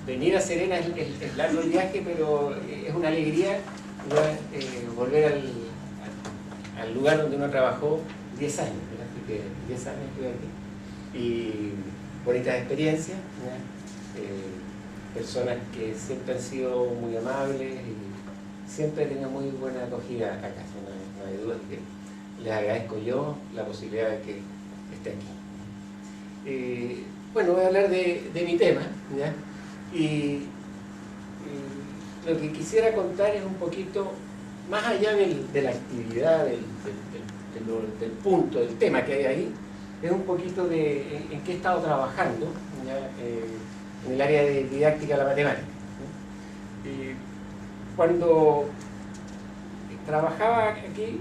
venir a Serena es largo el viaje, pero es una alegría volver al lugar donde uno trabajó 10 años, ¿verdad? Así que 10 años estuve aquí. Y bonitas experiencias, personas que siempre han sido muy amables y siempre he tenido muy buena acogida acá, no hay duda de que les agradezco yo la posibilidad de que esté aquí. Bueno, voy a hablar de mi tema, ¿ya? Y lo que quisiera contar es un poquito, más allá de la actividad, del punto, del tema que hay ahí, es un poquito de en qué he estado trabajando, ¿ya? En el área de didáctica de la matemática. Cuando trabajaba aquí,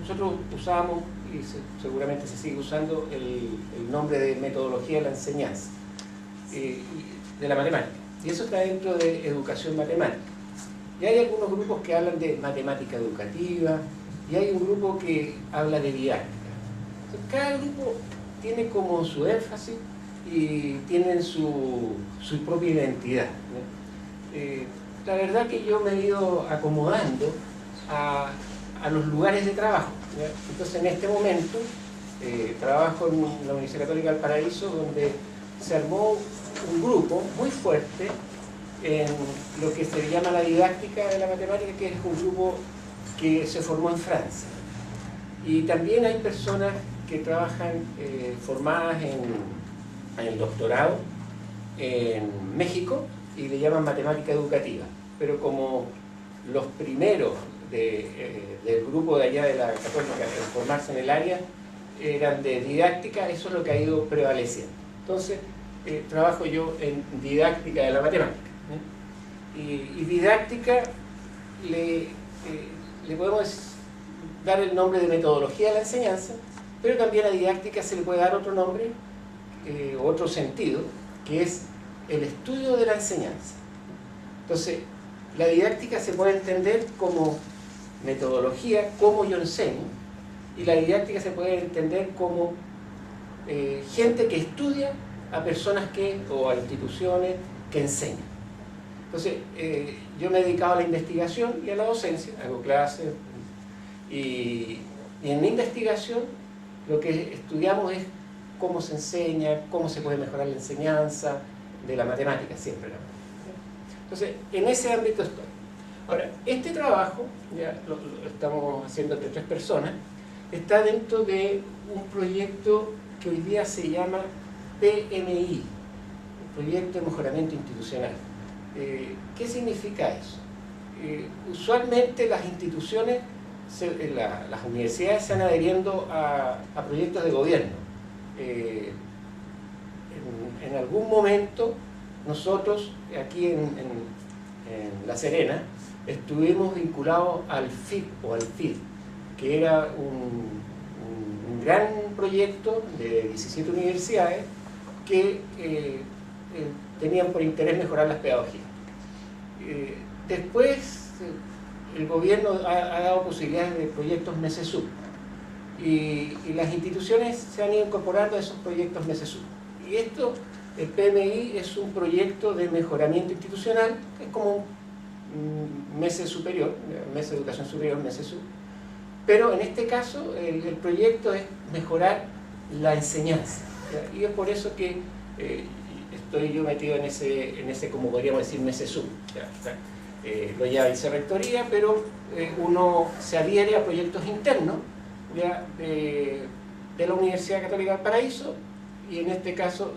nosotros usábamos, y seguramente se sigue usando, el nombre de metodología de la enseñanza de la matemática. Y eso está dentro de educación matemática. Y hay algunos grupos que hablan de matemática educativa, y hay un grupo que habla de didáctica. Entonces, cada grupo tiene como su énfasis y tienen su propia identidad, ¿no? La verdad que yo me he ido acomodando a los lugares de trabajo, ¿ya? Entonces, en este momento trabajo en la Universidad Católica del Paraíso, donde se armó un grupo muy fuerte en lo que se llama la didáctica de la matemática, que es un grupo que se formó en Francia. Y también hay personas que trabajan formadas en el doctorado en México y le llaman matemática educativa. Pero como los primeros del grupo de allá de la Católica en formarse en el área eran de didáctica, eso es lo que ha ido prevaleciendo. Entonces, trabajo yo en didáctica de la matemática. Y didáctica le podemos dar el nombre de metodología de la enseñanza, pero también a didáctica se le puede dar otro nombre, otro sentido, que es el estudio de la enseñanza. Entonces, la didáctica se puede entender como metodología, cómo yo enseño, y la didáctica se puede entender como gente que estudia a personas o a instituciones que enseñan. Entonces, yo me he dedicado a la investigación y a la docencia, hago clases, y en mi investigación lo que estudiamos es cómo se enseña, cómo se puede mejorar la enseñanza de la matemática, siempre la matemática. Entonces, en ese ámbito estoy. Ahora, este trabajo, ya lo estamos haciendo entre 3 personas, está dentro de un proyecto que hoy día se llama PMI, Proyecto de Mejoramiento Institucional. ¿Qué significa eso? Usualmente las instituciones, las universidades se van adheriendo a proyectos de gobierno. En algún momento nosotros aquí en La Serena estuvimos vinculados al FIP o al FID, que era un gran proyecto de 17 universidades que tenían por interés mejorar las pedagogías. Después el gobierno ha dado posibilidades de proyectos MECESUB y las instituciones se han ido incorporando a esos proyectos MECESUB. Y esto, el PMI, es un proyecto de mejoramiento institucional, es como un MECE superior, MECE Educación Superior, MECESUB, pero en este caso el proyecto es mejorar la enseñanza, ¿ya? Y es por eso que estoy yo metido en ese como podríamos decir, MECESUB, ¿ya? Lo lleva Vicerrectoría, pero uno se adhiere a proyectos internos, ¿ya? De la Universidad Católica del Paraíso, y en este caso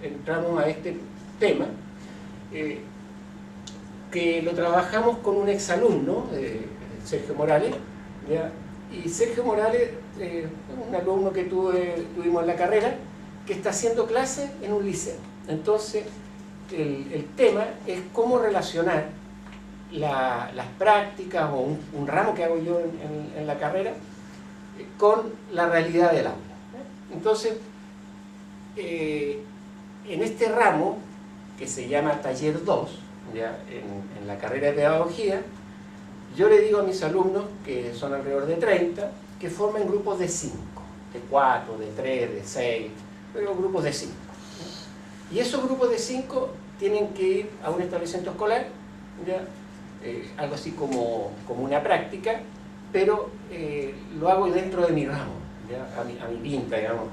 entramos a este tema que lo trabajamos con un exalumno, Sergio Morales, ¿ya? Y Sergio Morales es un alumno que tuvimos en la carrera, que está haciendo clases en un liceo. Entonces, el tema es cómo relacionar las prácticas o un ramo que hago yo en la carrera con la realidad del aula. Entonces, en este ramo, que se llama Taller 2, ¿ya? En la carrera de Pedagogía, yo le digo a mis alumnos, que son alrededor de 30, que formen grupos de 5, de 4, de 3, de 6, pero grupos de 5. Y esos grupos de 5 tienen que ir a un establecimiento escolar, ¿ya? Algo así como una práctica, pero lo hago dentro de mi ramo, ¿ya? A mi pinta, digamos,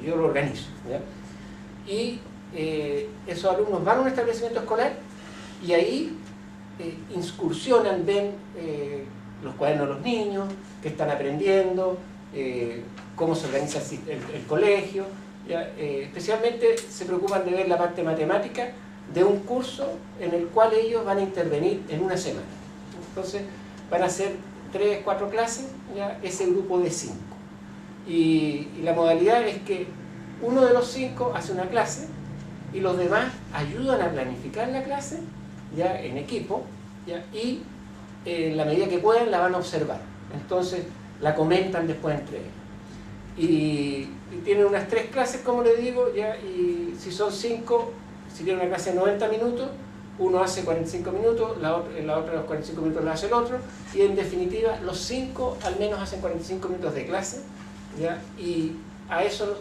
yo lo organizo, ¿ya? Y esos alumnos van a un establecimiento escolar y ahí incursionan, ven los cuadernos de los niños, qué están aprendiendo, cómo se organiza el colegio, ¿ya? Especialmente se preocupan de ver la parte matemática de un curso en el cual ellos van a intervenir en una semana. Entonces van a hacer 3, 4 clases, ¿ya? Ese grupo de 5. Y la modalidad es que uno de los 5 hace una clase y los demás ayudan a planificar la clase, ya en equipo, ¿ya? Y en la medida que pueden la van a observar. Entonces la comentan después entre ellos. Y tienen unas 3 clases, como les digo, ¿ya? Y si son 5, si tienen una clase de 90 minutos, uno hace 45 minutos, la otra los 45 minutos la hace el otro, y en definitiva los 5 al menos hacen 45 minutos de clase, ¿ya? Y a eso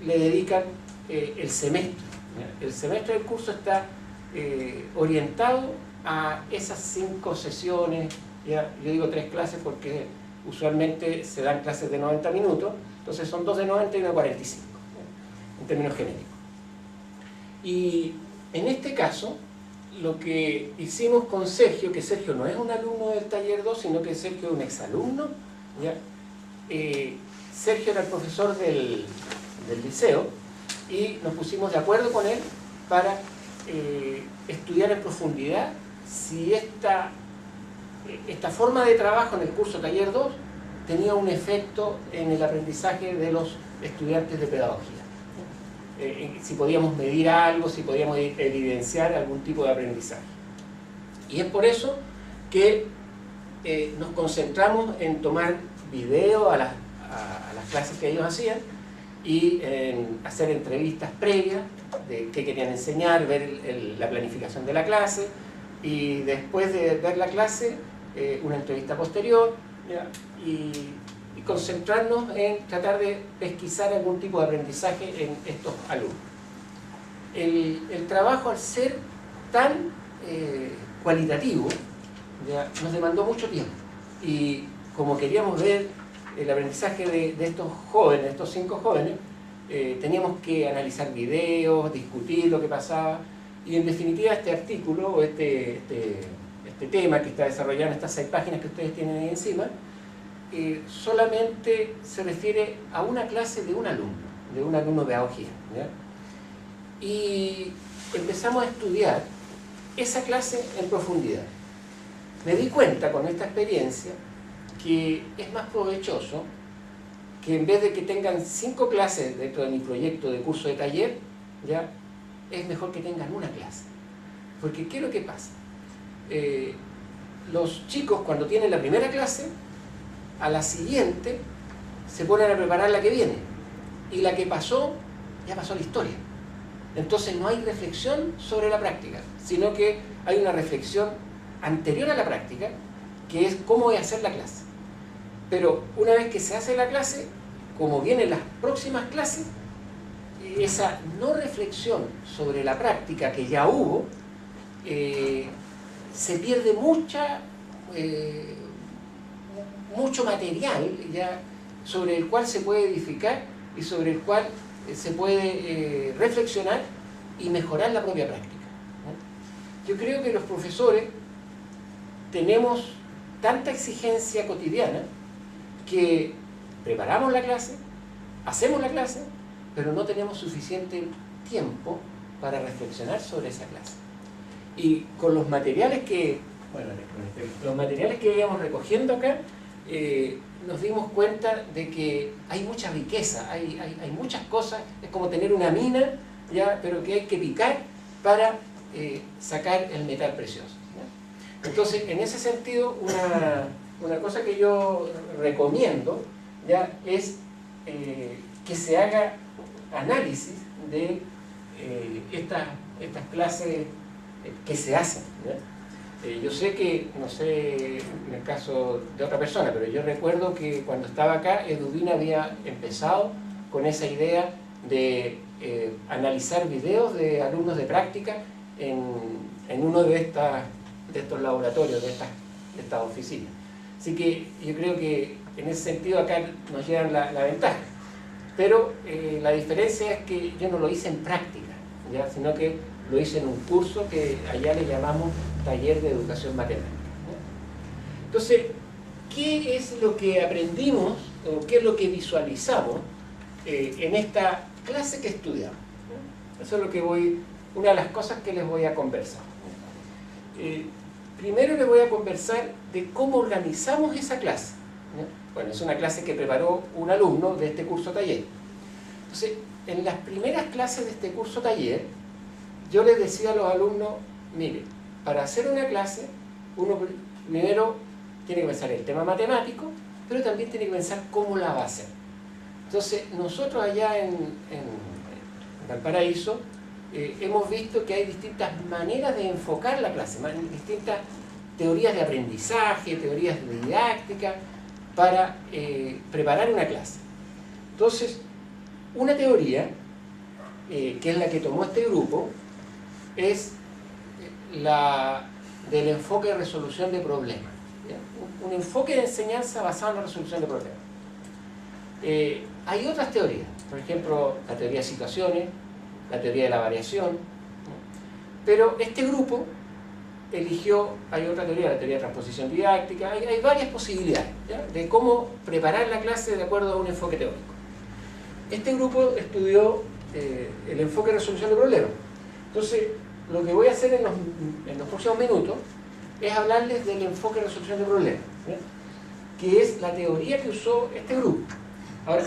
le dedican el semestre, ¿ya? El semestre del curso está orientado a esas 5 sesiones, ¿ya? Yo digo 3 clases porque usualmente se dan clases de 90 minutos, entonces son 2 de 90 y 1 de 45, ¿ya? En términos genéricos. Y en este caso, lo que hicimos con Sergio, que Sergio no es un alumno del taller 2, sino que Sergio es un exalumno, ¿ya? Sergio era el profesor del liceo y nos pusimos de acuerdo con él para estudiar en profundidad si esta forma de trabajo en el curso taller 2 tenía un efecto en el aprendizaje de los estudiantes de pedagogía. Si podíamos medir algo, si podíamos evidenciar algún tipo de aprendizaje. Y es por eso que nos concentramos en tomar video a las clases que ellos hacían y en hacer entrevistas previas de qué querían enseñar, ver la planificación de la clase, y después de ver la clase, una entrevista posterior, ¿ya? Y concentrarnos en tratar de pesquisar algún tipo de aprendizaje en estos alumnos. El trabajo, al ser tan cualitativo, ¿ya? Nos demandó mucho tiempo, y como queríamos ver el aprendizaje de estos jóvenes, estos 5 jóvenes, teníamos que analizar videos, discutir lo que pasaba, y en definitiva este artículo o este tema que está desarrollado en estas 6 páginas que ustedes tienen ahí encima, solamente se refiere a una clase de un alumno de pedagogía, ¿ya? Y empezamos a estudiar esa clase en profundidad. Me di cuenta con esta experiencia que es más provechoso que, en vez de que tengan 5 clases dentro de mi proyecto de curso de taller, ¿ya? Es mejor que tengan una clase. Porque ¿qué es lo que pasa? Los chicos, cuando tienen la primera clase, a la siguiente se ponen a preparar la que viene, y la que pasó, ya pasó la historia. Entonces no hay reflexión sobre la práctica, sino que hay una reflexión anterior a la práctica, que es cómo voy a hacer la clase. Pero una vez que se hace la clase, como vienen las próximas clases, esa no reflexión sobre la práctica que ya hubo, se pierde mucho material ya sobre el cual se puede edificar y sobre el cual se puede reflexionar y mejorar la propia práctica, ¿no? Yo creo que los profesores tenemos tanta exigencia cotidiana que preparamos la clase, hacemos la clase, pero no tenemos suficiente tiempo para reflexionar sobre esa clase. Y con los materiales que íbamos recogiendo acá, nos dimos cuenta de que hay mucha riqueza, hay muchas cosas, es como tener una mina, ¿ya? Pero que hay que picar para sacar el metal precioso, ¿ya? Entonces, en ese sentido, una cosa que yo recomiendo, ¿ya? Es que se haga análisis de estas clases que se hacen, ¿ya? Yo sé que, no sé en el caso de otra persona, pero yo recuerdo que cuando estaba acá, Eduvina había empezado con esa idea de analizar videos de alumnos de práctica en uno de estos laboratorios, de estas oficinas. Así que yo creo que en ese sentido acá nos llevan la ventaja. Pero la diferencia es que yo no lo hice en práctica, ¿ya? Sino que lo hice en un curso que allá le llamamos Taller de Educación Matemática, ¿ya? Entonces, ¿qué es lo que aprendimos o qué es lo que visualizamos en esta clase que estudiamos? Eso es lo que una de las cosas que les voy a conversar. Primero les voy a conversar de cómo organizamos esa clase, ¿no? Bueno, es una clase que preparó un alumno de este curso taller. Entonces, en las primeras clases de este curso taller, yo les decía a los alumnos, mire, para hacer una clase, uno primero tiene que pensar el tema matemático, pero también tiene que pensar cómo la va a hacer. Entonces, nosotros allá en Valparaíso, hemos visto que hay distintas maneras de enfocar la clase, distintas teorías de aprendizaje, teorías de didáctica, para preparar una clase. Entonces, una teoría, que es la que tomó este grupo, es la del enfoque de resolución de problemas, ¿ya? Un enfoque de enseñanza basado en la resolución de problemas. Hay otras teorías, por ejemplo, la teoría de situaciones, la teoría de la variación, ¿no? Pero este grupo eligió, hay otra teoría, la teoría de transposición didáctica, hay varias posibilidades, ¿ya? De cómo preparar la clase de acuerdo a un enfoque teórico. Este grupo estudió el enfoque de resolución de problemas. Entonces, lo que voy a hacer en los próximos minutos es hablarles del enfoque de resolución de problemas, ¿ya? Que es la teoría que usó este grupo. Ahora,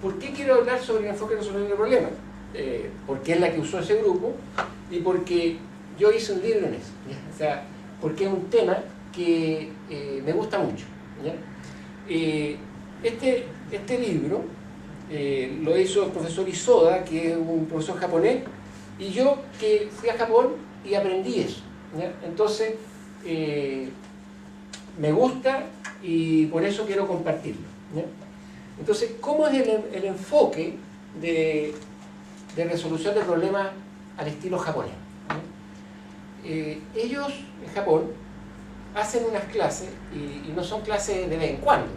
¿por qué quiero hablar sobre el enfoque de resolución de problemas? Porque es la que usó ese grupo y porque yo hice un libro en eso, ¿ya? O sea, porque es un tema que me gusta mucho, ¿ya? Este libro lo hizo el profesor Isoda, que es un profesor japonés, y yo que fui a Japón y aprendí eso, ¿ya? Entonces, me gusta y por eso quiero compartirlo, ¿ya? Entonces, ¿cómo es el enfoque de resolución de problemas al estilo japonés? Ellos, en Japón, hacen unas clases, y no son clases de vez en cuando,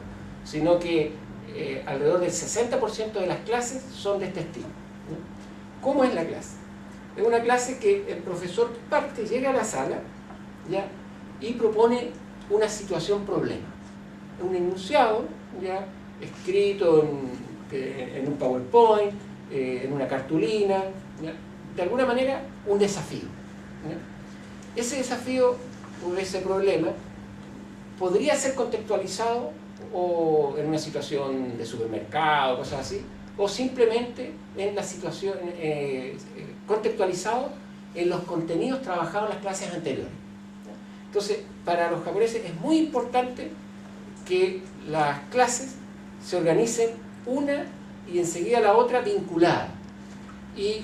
sino que alrededor del 60% de las clases son de este estilo, ¿no? ¿Cómo es la clase? Es una clase que el profesor llega a la sala, ¿ya? Y propone una situación problema, un enunciado, ¿ya? Escrito en un PowerPoint, en una cartulina, ¿ya? De alguna manera un desafío, ¿ya? Ese desafío o ese problema podría ser contextualizado o en una situación de supermercado, cosas así, o simplemente en la situación contextualizado en los contenidos trabajados en las clases anteriores. Entonces, para los japoneses es muy importante que las clases se organicen una y enseguida la otra vinculada. Y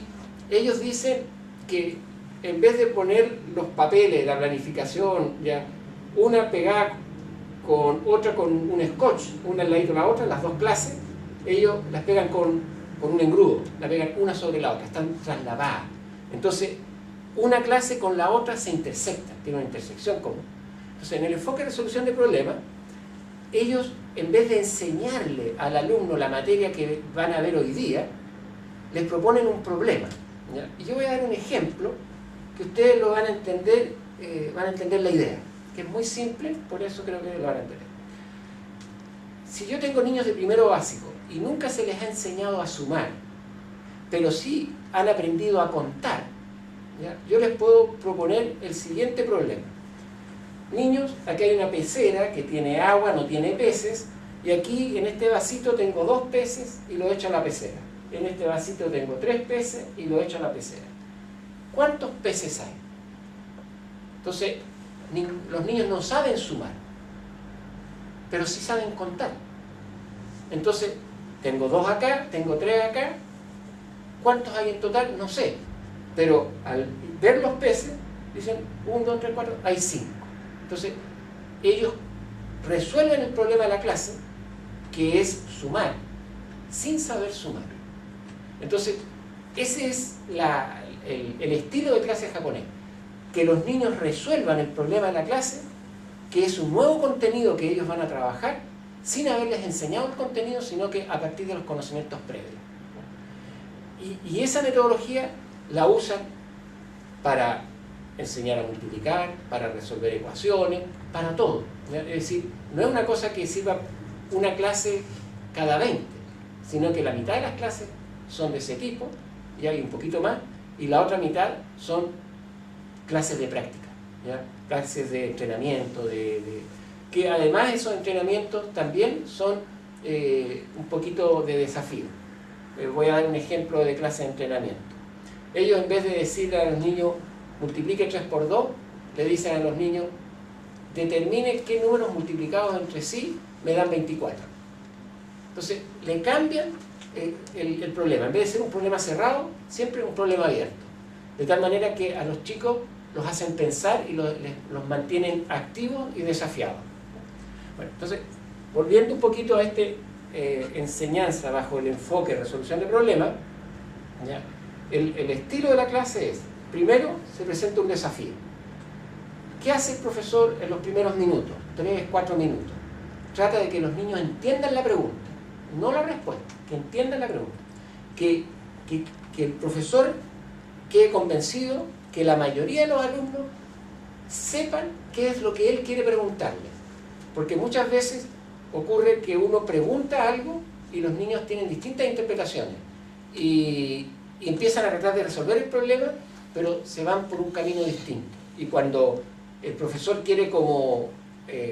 ellos dicen que en vez de poner los papeles, la planificación, ya, una pegada con otra con un scotch, una al ladito de la otra, las dos clases, ellos las pegan con un engrudo, la pegan una sobre la otra, están trasladadas. Entonces, una clase con la otra se intersectan, tiene una intersección común. Entonces, en el enfoque de resolución de problemas, ellos, en vez de enseñarle al alumno la materia que van a ver hoy día, les proponen un problema, ¿ya? Y yo voy a dar un ejemplo que ustedes lo van a entender la idea, que es muy simple, por eso creo que lo van a entender. Si yo tengo niños de primero básico y nunca se les ha enseñado a sumar, pero sí han aprendido a contar, ¿ya? Yo les puedo proponer el siguiente problema. Niños, aquí hay una pecera que tiene agua, no tiene peces, y aquí en este vasito tengo 2 peces y lo echo a la pecera. En este vasito tengo 3 peces y lo echo a la pecera. ¿Cuántos peces hay? Entonces, los niños no saben sumar, pero sí saben contar. Entonces, tengo 2 acá, tengo 3 acá. ¿Cuántos hay en total? No sé. Pero al ver los peces, dicen 1, 2, 3, 4, hay 5. Entonces, ellos resuelven el problema de la clase, que es sumar, sin saber sumar. Entonces, ese es el estilo de clase japonés. Que los niños resuelvan el problema de la clase, que es un nuevo contenido que ellos van a trabajar, sin haberles enseñado el contenido, sino que a partir de los conocimientos previos. Y esa metodología la usan para enseñar a multiplicar, para resolver ecuaciones, para todo. Es decir, no es una cosa que sirva una clase cada 20, sino que la mitad de las clases son de ese tipo, y hay un poquito más, y la otra mitad son clases de práctica, ¿ya? Clases de entrenamiento, que además esos entrenamientos también son un poquito de desafío. Voy a dar un ejemplo de clase de entrenamiento. Ellos, en vez de decirle a los niños multiplique 3 por 2, le dicen a los niños determine qué números multiplicados entre sí me dan 24. Entonces le cambian el problema. En vez de ser un problema cerrado, siempre es un problema abierto, de tal manera que a los chicos los hacen pensar y los mantienen activos y desafiados. Bueno, entonces, volviendo un poquito a esta enseñanza bajo el enfoque de resolución de problemas, ¿ya? El estilo de la clase es, primero se presenta un desafío. ¿Qué hace el profesor en los primeros minutos? 3, 4 minutos. Trata de que los niños entiendan la pregunta, no la respuesta, que entiendan la pregunta. Que el profesor quede convencido que la mayoría de los alumnos sepan qué es lo que él quiere preguntarles. Porque muchas veces ocurre que uno pregunta algo y los niños tienen distintas interpretaciones y empiezan a tratar de resolver el problema, pero se van por un camino distinto. Y cuando el profesor quiere como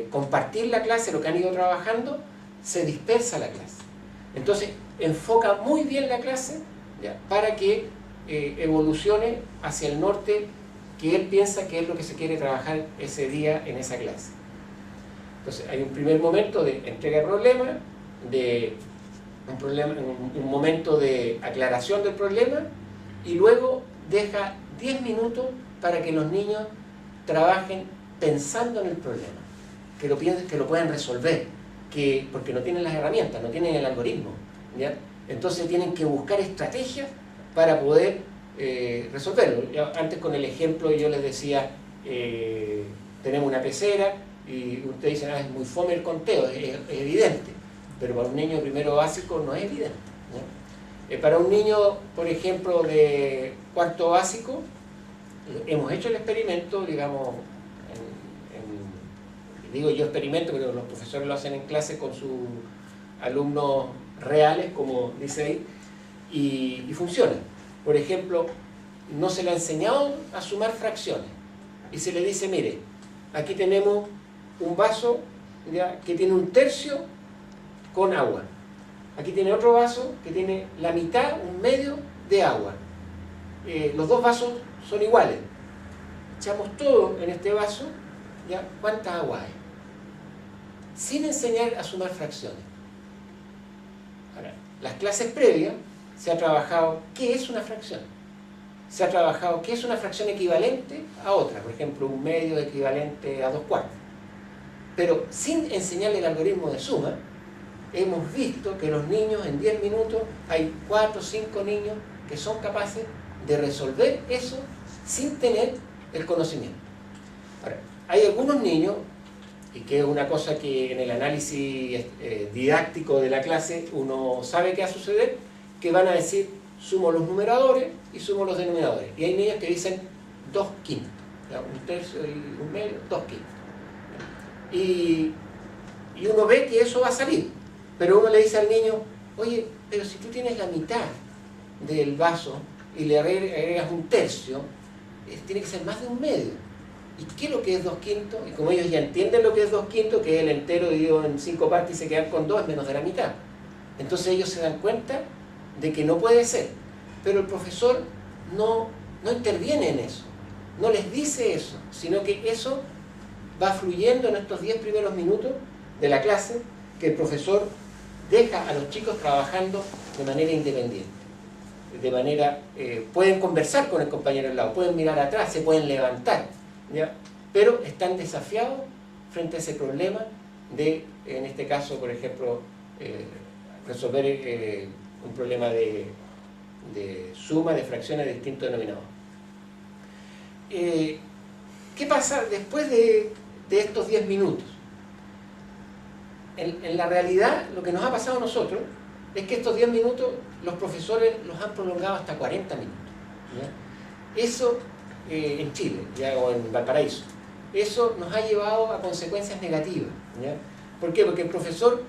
compartir la clase, lo que han ido trabajando, se dispersa la clase. Entonces enfoca muy bien la clase, ¿ya? Para que evolucione hacia el norte que él piensa que es lo que se quiere trabajar ese día en esa clase. Entonces hay un primer momento de entrega de problema, un momento de aclaración del problema, y luego deja 10 minutos para que los niños trabajen pensando en el problema, que lo piensen, que lo puedan resolver, porque no tienen las herramientas, no tienen el algoritmo, ¿ya? Entonces tienen que buscar estrategias para poder resolverlo. Antes con el ejemplo yo les decía, tenemos una pecera y ustedes dicen, es muy fome el conteo, es evidente, pero para un niño de primero básico no es evidente, ¿no? Para un niño, por ejemplo, de cuarto básico, hemos hecho el experimento, digamos, digo yo experimento, pero los profesores lo hacen en clase con sus alumnos reales, como dice ahí, y funciona. Por ejemplo, no se le ha enseñado a sumar fracciones y se le dice, mire, aquí tenemos un vaso, ¿ya?, que tiene un tercio con agua. Aquí tiene otro vaso que tiene la mitad, un medio de agua. Los dos vasos son iguales. Echamos todo en este vaso, ¿ya? ¿Cuánta agua hay? Sin enseñar a sumar fracciones. Ahora, las clases previas se ha trabajado qué es una fracción. Se ha trabajado qué es una fracción equivalente a otra. Por ejemplo, un medio equivalente a 2/4. Pero sin enseñarle el algoritmo de suma, hemos visto que los niños en 10 minutos, hay 4 o 5 niños que son capaces de resolver eso sin tener el conocimiento. Ahora, hay algunos niños, y que es una cosa que en el análisis didáctico de la clase uno sabe qué va a suceder, que van a decir, sumo los numeradores y sumo los denominadores. Y hay niños que dicen 2/5, un tercio y un medio, 2/5. Y uno ve que eso va a salir, pero uno le dice al niño, oye, pero si tú tienes la mitad del vaso y le agregas un tercio, tiene que ser más de un medio. ¿Y qué es lo que es 2/5? Y como ellos ya entienden lo que es 2/5, que es el entero dividido en 5 partes y se quedan con 2, es menos de la mitad. Entonces ellos se dan cuenta de que no puede ser. Pero el profesor no interviene en eso, no les dice eso, sino que eso va fluyendo en estos 10 primeros minutos de la clase, que el profesor deja a los chicos trabajando de manera independiente. De manera, pueden conversar con el compañero al lado, pueden mirar atrás, se pueden levantar, ¿ya? Pero están desafiados frente a ese problema de, en este caso, por ejemplo, resolver un problema de suma de fracciones de distintos denominadores. ¿qué pasa después de estos 10 minutos? En la realidad, lo que nos ha pasado a nosotros es que estos 10 minutos los profesores los han prolongado hasta 40 minutos. ¿Ya? Eso en Chile, ya, o en Valparaíso, eso nos ha llevado a consecuencias negativas. ¿Ya? ¿Por qué? Porque el profesor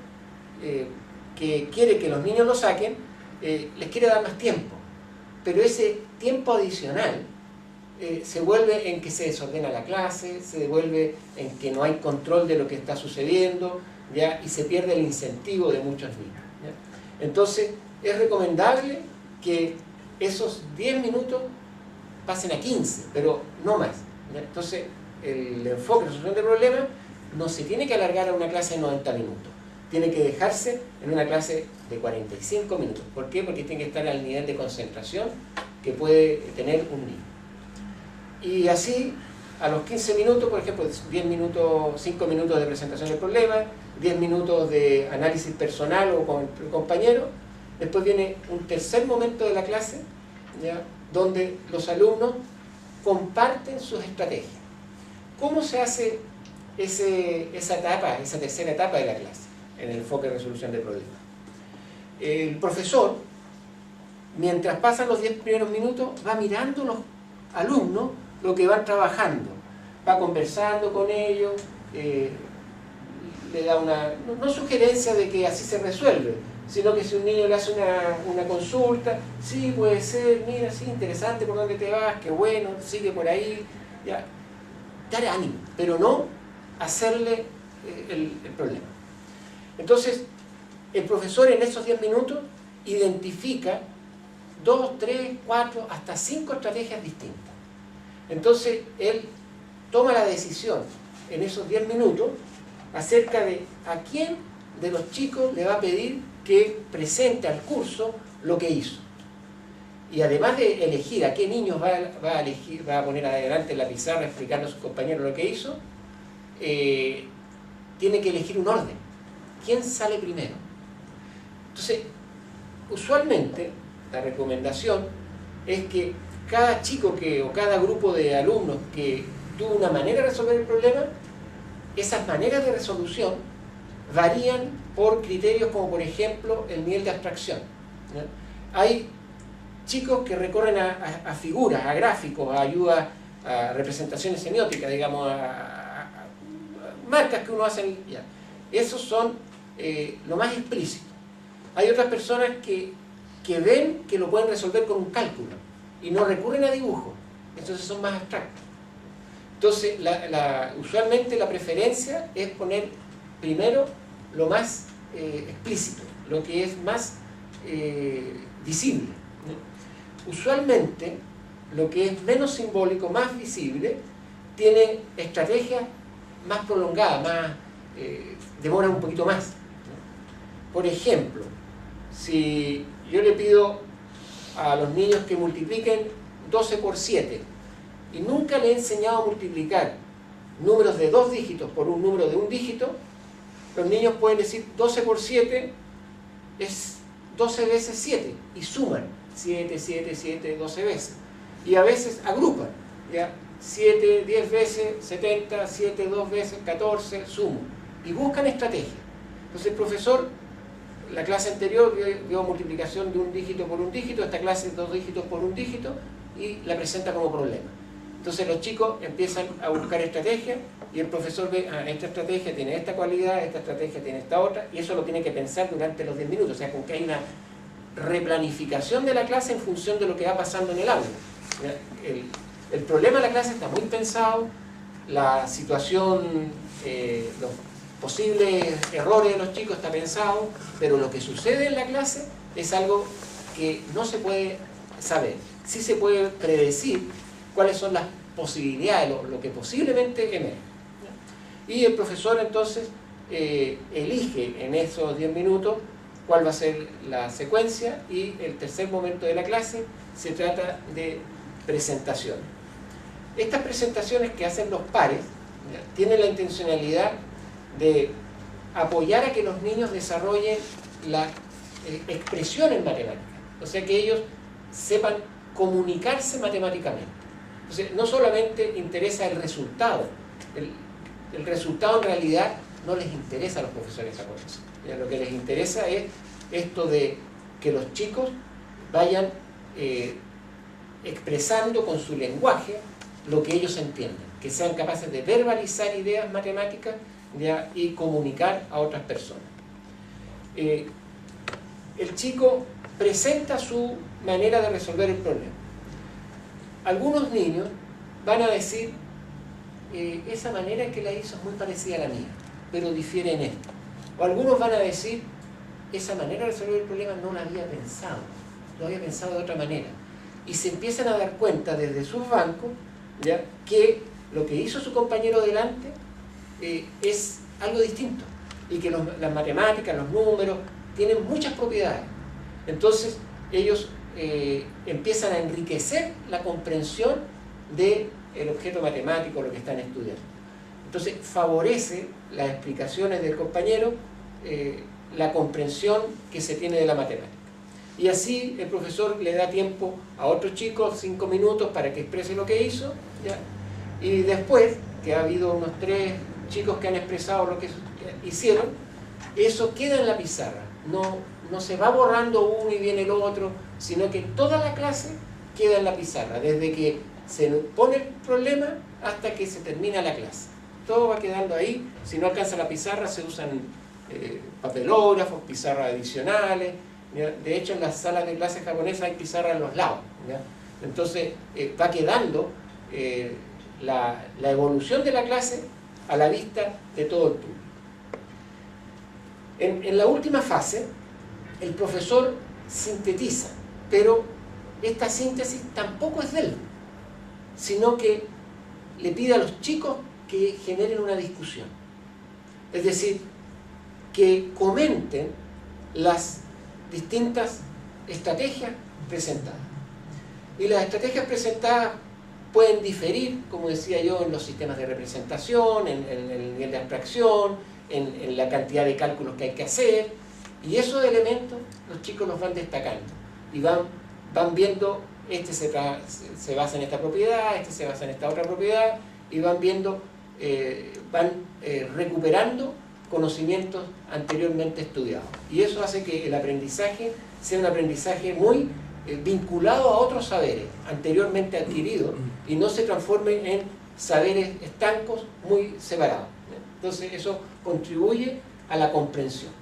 que quiere que los niños lo saquen, les quiere dar más tiempo, pero ese tiempo adicional se vuelve en que se desordena la clase, se devuelve en que no hay control de lo que está sucediendo, ¿ya? Y se pierde el incentivo de muchos niños. ¿Ya? Entonces, es recomendable que esos 10 minutos pasen a 15, pero no más. ¿Ya? Entonces, el enfoque de resolución de problemas no se tiene que alargar a una clase de 90 minutos. Tiene que dejarse en una clase de 45 minutos. ¿Por qué? Porque tiene que estar al nivel de concentración que puede tener un niño. Y así, a los 15 minutos, por ejemplo, 10 minutos, 5 minutos de presentación del problema, 10 minutos de análisis personal o con el compañero. Después viene un tercer momento de la clase, ¿ya? Donde los alumnos comparten sus estrategias. ¿Cómo se hace esa tercera etapa de la clase en el enfoque de resolución de problemas? El profesor, mientras pasan los 10 primeros minutos, va mirando a los alumnos lo que van trabajando, va conversando con ellos, le da no sugerencia de que así se resuelve, sino que si un niño le hace una consulta, sí, puede ser, mira, sí, interesante, por dónde te vas, qué bueno, sigue por ahí, ya, dar ánimo, pero no hacerle el problema. Entonces, el profesor en esos 10 minutos identifica 2, 3, 4, hasta 5 estrategias distintas. Entonces, él toma la decisión en esos 10 minutos acerca de a quién de los chicos le va a pedir que presente al curso lo que hizo. Y además de elegir a qué niños va a poner adelante en la pizarra explicando a sus compañeros lo que hizo, tiene que elegir un orden. ¿Quién sale primero? Entonces, usualmente, la recomendación es que cada chico o cada grupo de alumnos que tuvo una manera de resolver el problema, esas maneras de resolución varían por criterios como, por ejemplo, el nivel de abstracción. ¿Ya? Hay chicos que recorren a figuras, a gráficos, a ayudas, a representaciones semióticas, digamos, a marcas que uno hace. Ya. Esos son lo más explícito. Hay otras personas que ven que lo pueden resolver con un cálculo y no recurren a dibujos, entonces son más abstractos. Entonces, usualmente la preferencia es poner primero lo más explícito, lo que es más visible. Usualmente, lo que es menos simbólico, más visible, tiene estrategias más prolongadas, demora un poquito más. Por ejemplo, si yo le pido a los niños que multipliquen 12 por 7 y nunca le he enseñado a multiplicar números de 2 dígitos por un número de un dígito, los niños pueden decir 12 por 7 es 12 veces 7 y suman 7, 7, 7, 12 veces. Y a veces agrupan, ¿ya? 7, 10 veces, 70, 7, 2 veces, 14, sumo. Y buscan estrategias. Entonces el profesor, la clase anterior vio multiplicación de un dígito por un dígito, esta clase 2 dígitos por un dígito, y la presenta como problema. Entonces los chicos empiezan a buscar estrategias y el profesor ve, esta estrategia tiene esta cualidad, esta estrategia tiene esta otra, y eso lo tiene que pensar durante los 10 minutos, o sea, con que hay una replanificación de la clase en función de lo que va pasando en el aula. El problema de la clase está muy pensado, la situación, los posibles errores de los chicos está pensado, pero lo que sucede en la clase es algo que no se puede saber. Sí se puede predecir cuáles son las posibilidades, lo que posiblemente emerge. Y el profesor entonces elige en esos 10 minutos cuál va a ser la secuencia, y el tercer momento de la clase se trata de presentaciones. Estas presentaciones que hacen los pares tienen la intencionalidad de apoyar a que los niños desarrollen la expresión en matemáticas, o sea, que ellos sepan comunicarse matemáticamente. Entonces, no solamente interesa el resultado, el resultado en realidad no les interesa a los profesores japoneses. Lo que les interesa es esto de que los chicos vayan expresando con su lenguaje lo que ellos entienden, que sean capaces de verbalizar ideas matemáticas, ¿ya?, y comunicar a otras personas. El chico presenta su manera de resolver el problema. Algunos niños van a decir, esa manera que la hizo es muy parecida a la mía, pero difiere en esto. O algunos van a decir, esa manera de resolver el problema no la había pensado, lo había pensado de otra manera. Y se empiezan a dar cuenta desde sus bancos, ¿ya?, que lo que hizo su compañero delante es algo distinto, y que las matemáticas, los números, tienen muchas propiedades. Entonces ellos empiezan a enriquecer la comprensión del objeto matemático, lo que están estudiando. Entonces favorece las explicaciones del compañero, la comprensión que se tiene de la matemática. Y así el profesor le da tiempo a otros chicos, 5 minutos, para que exprese lo que hizo, ¿ya? Y después, que ha habido unos 3 chicos que han expresado lo que hicieron, eso queda en la pizarra. No se va borrando uno y viene el otro, sino que toda la clase queda en la pizarra, desde que se pone el problema hasta que se termina la clase. Todo va quedando ahí. Si no alcanza la pizarra, se usan papelógrafos, pizarras adicionales. ¿Ya? De hecho, en las salas de clases japonesas hay pizarras en los lados, ¿ya? Entonces va quedando la evolución de la clase a la vista de todo el público. En la última fase, el profesor sintetiza, pero esta síntesis tampoco es de él, sino que le pide a los chicos que generen una discusión. Es decir, que comenten las distintas estrategias presentadas. Y las estrategias presentadas pueden diferir, como decía yo, en los sistemas de representación, en el nivel de abstracción, en la cantidad de cálculos que hay que hacer, y esos elementos los chicos los van destacando y van viendo, este se basa en esta propiedad, este se basa en esta otra propiedad, y van viendo, recuperando conocimientos anteriormente estudiados. Y eso hace que el aprendizaje sea un aprendizaje muy vinculado a otros saberes anteriormente adquiridos y no se transforme en saberes estancos muy separados. Entonces eso contribuye a la comprensión.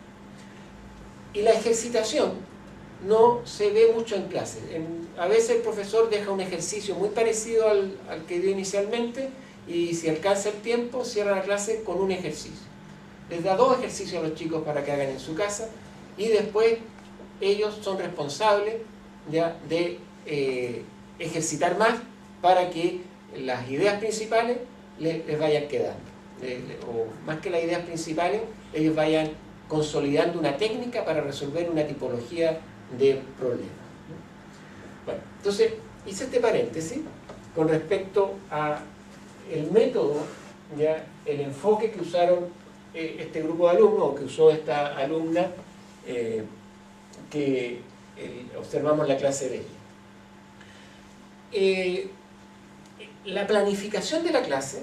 Y la ejercitación no se ve mucho en clase. A veces el profesor deja un ejercicio muy parecido al que dio inicialmente, y si alcanza el tiempo cierra la clase con un ejercicio. Les da 2 ejercicios a los chicos para que hagan en su casa, y después ellos son responsables, ¿ya?, de ejercitar más para que las ideas principales les vayan quedando. O más que las ideas principales, ellos vayan consolidando una técnica para resolver una tipología de problemas. Bueno, entonces hice este paréntesis con respecto a el método, ¿ya?, el enfoque que usaron este grupo de alumnos, o que usó esta alumna que observamos la clase de ella. La planificación de la clase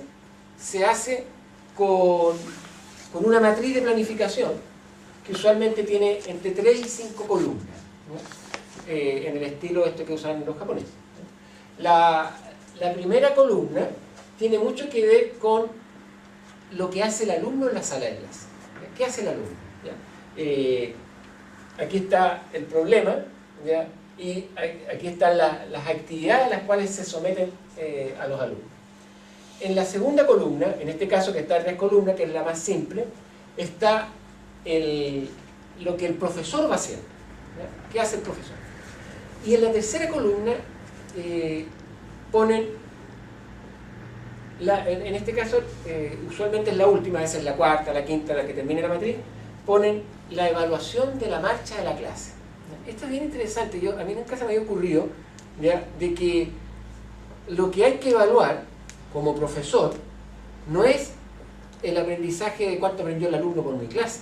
se hace con una matriz de planificación que usualmente tiene entre 3 y 5 columnas, ¿no?, en el estilo este que usan los japoneses. La primera columna tiene mucho que ver con lo que hace el alumno en la sala de clase. ¿Qué hace el alumno? ¿Ya? Aquí está el problema, ¿ya?, y aquí están las actividades a las cuales se someten a los alumnos. En la segunda columna, en este caso que está en 3 columnas, que es la más simple, está lo que el profesor va haciendo, ¿ya? ¿Qué hace el profesor? Y en la tercera columna ponen, en este caso usualmente es la última, a veces la cuarta, la quinta, la que termine la matriz, ponen la evaluación de la marcha de la clase. Esto es bien interesante. A mí nunca se me había ocurrido, ¿ya?, de que lo que hay que evaluar como profesor no es el aprendizaje de cuánto aprendió el alumno por mi clase.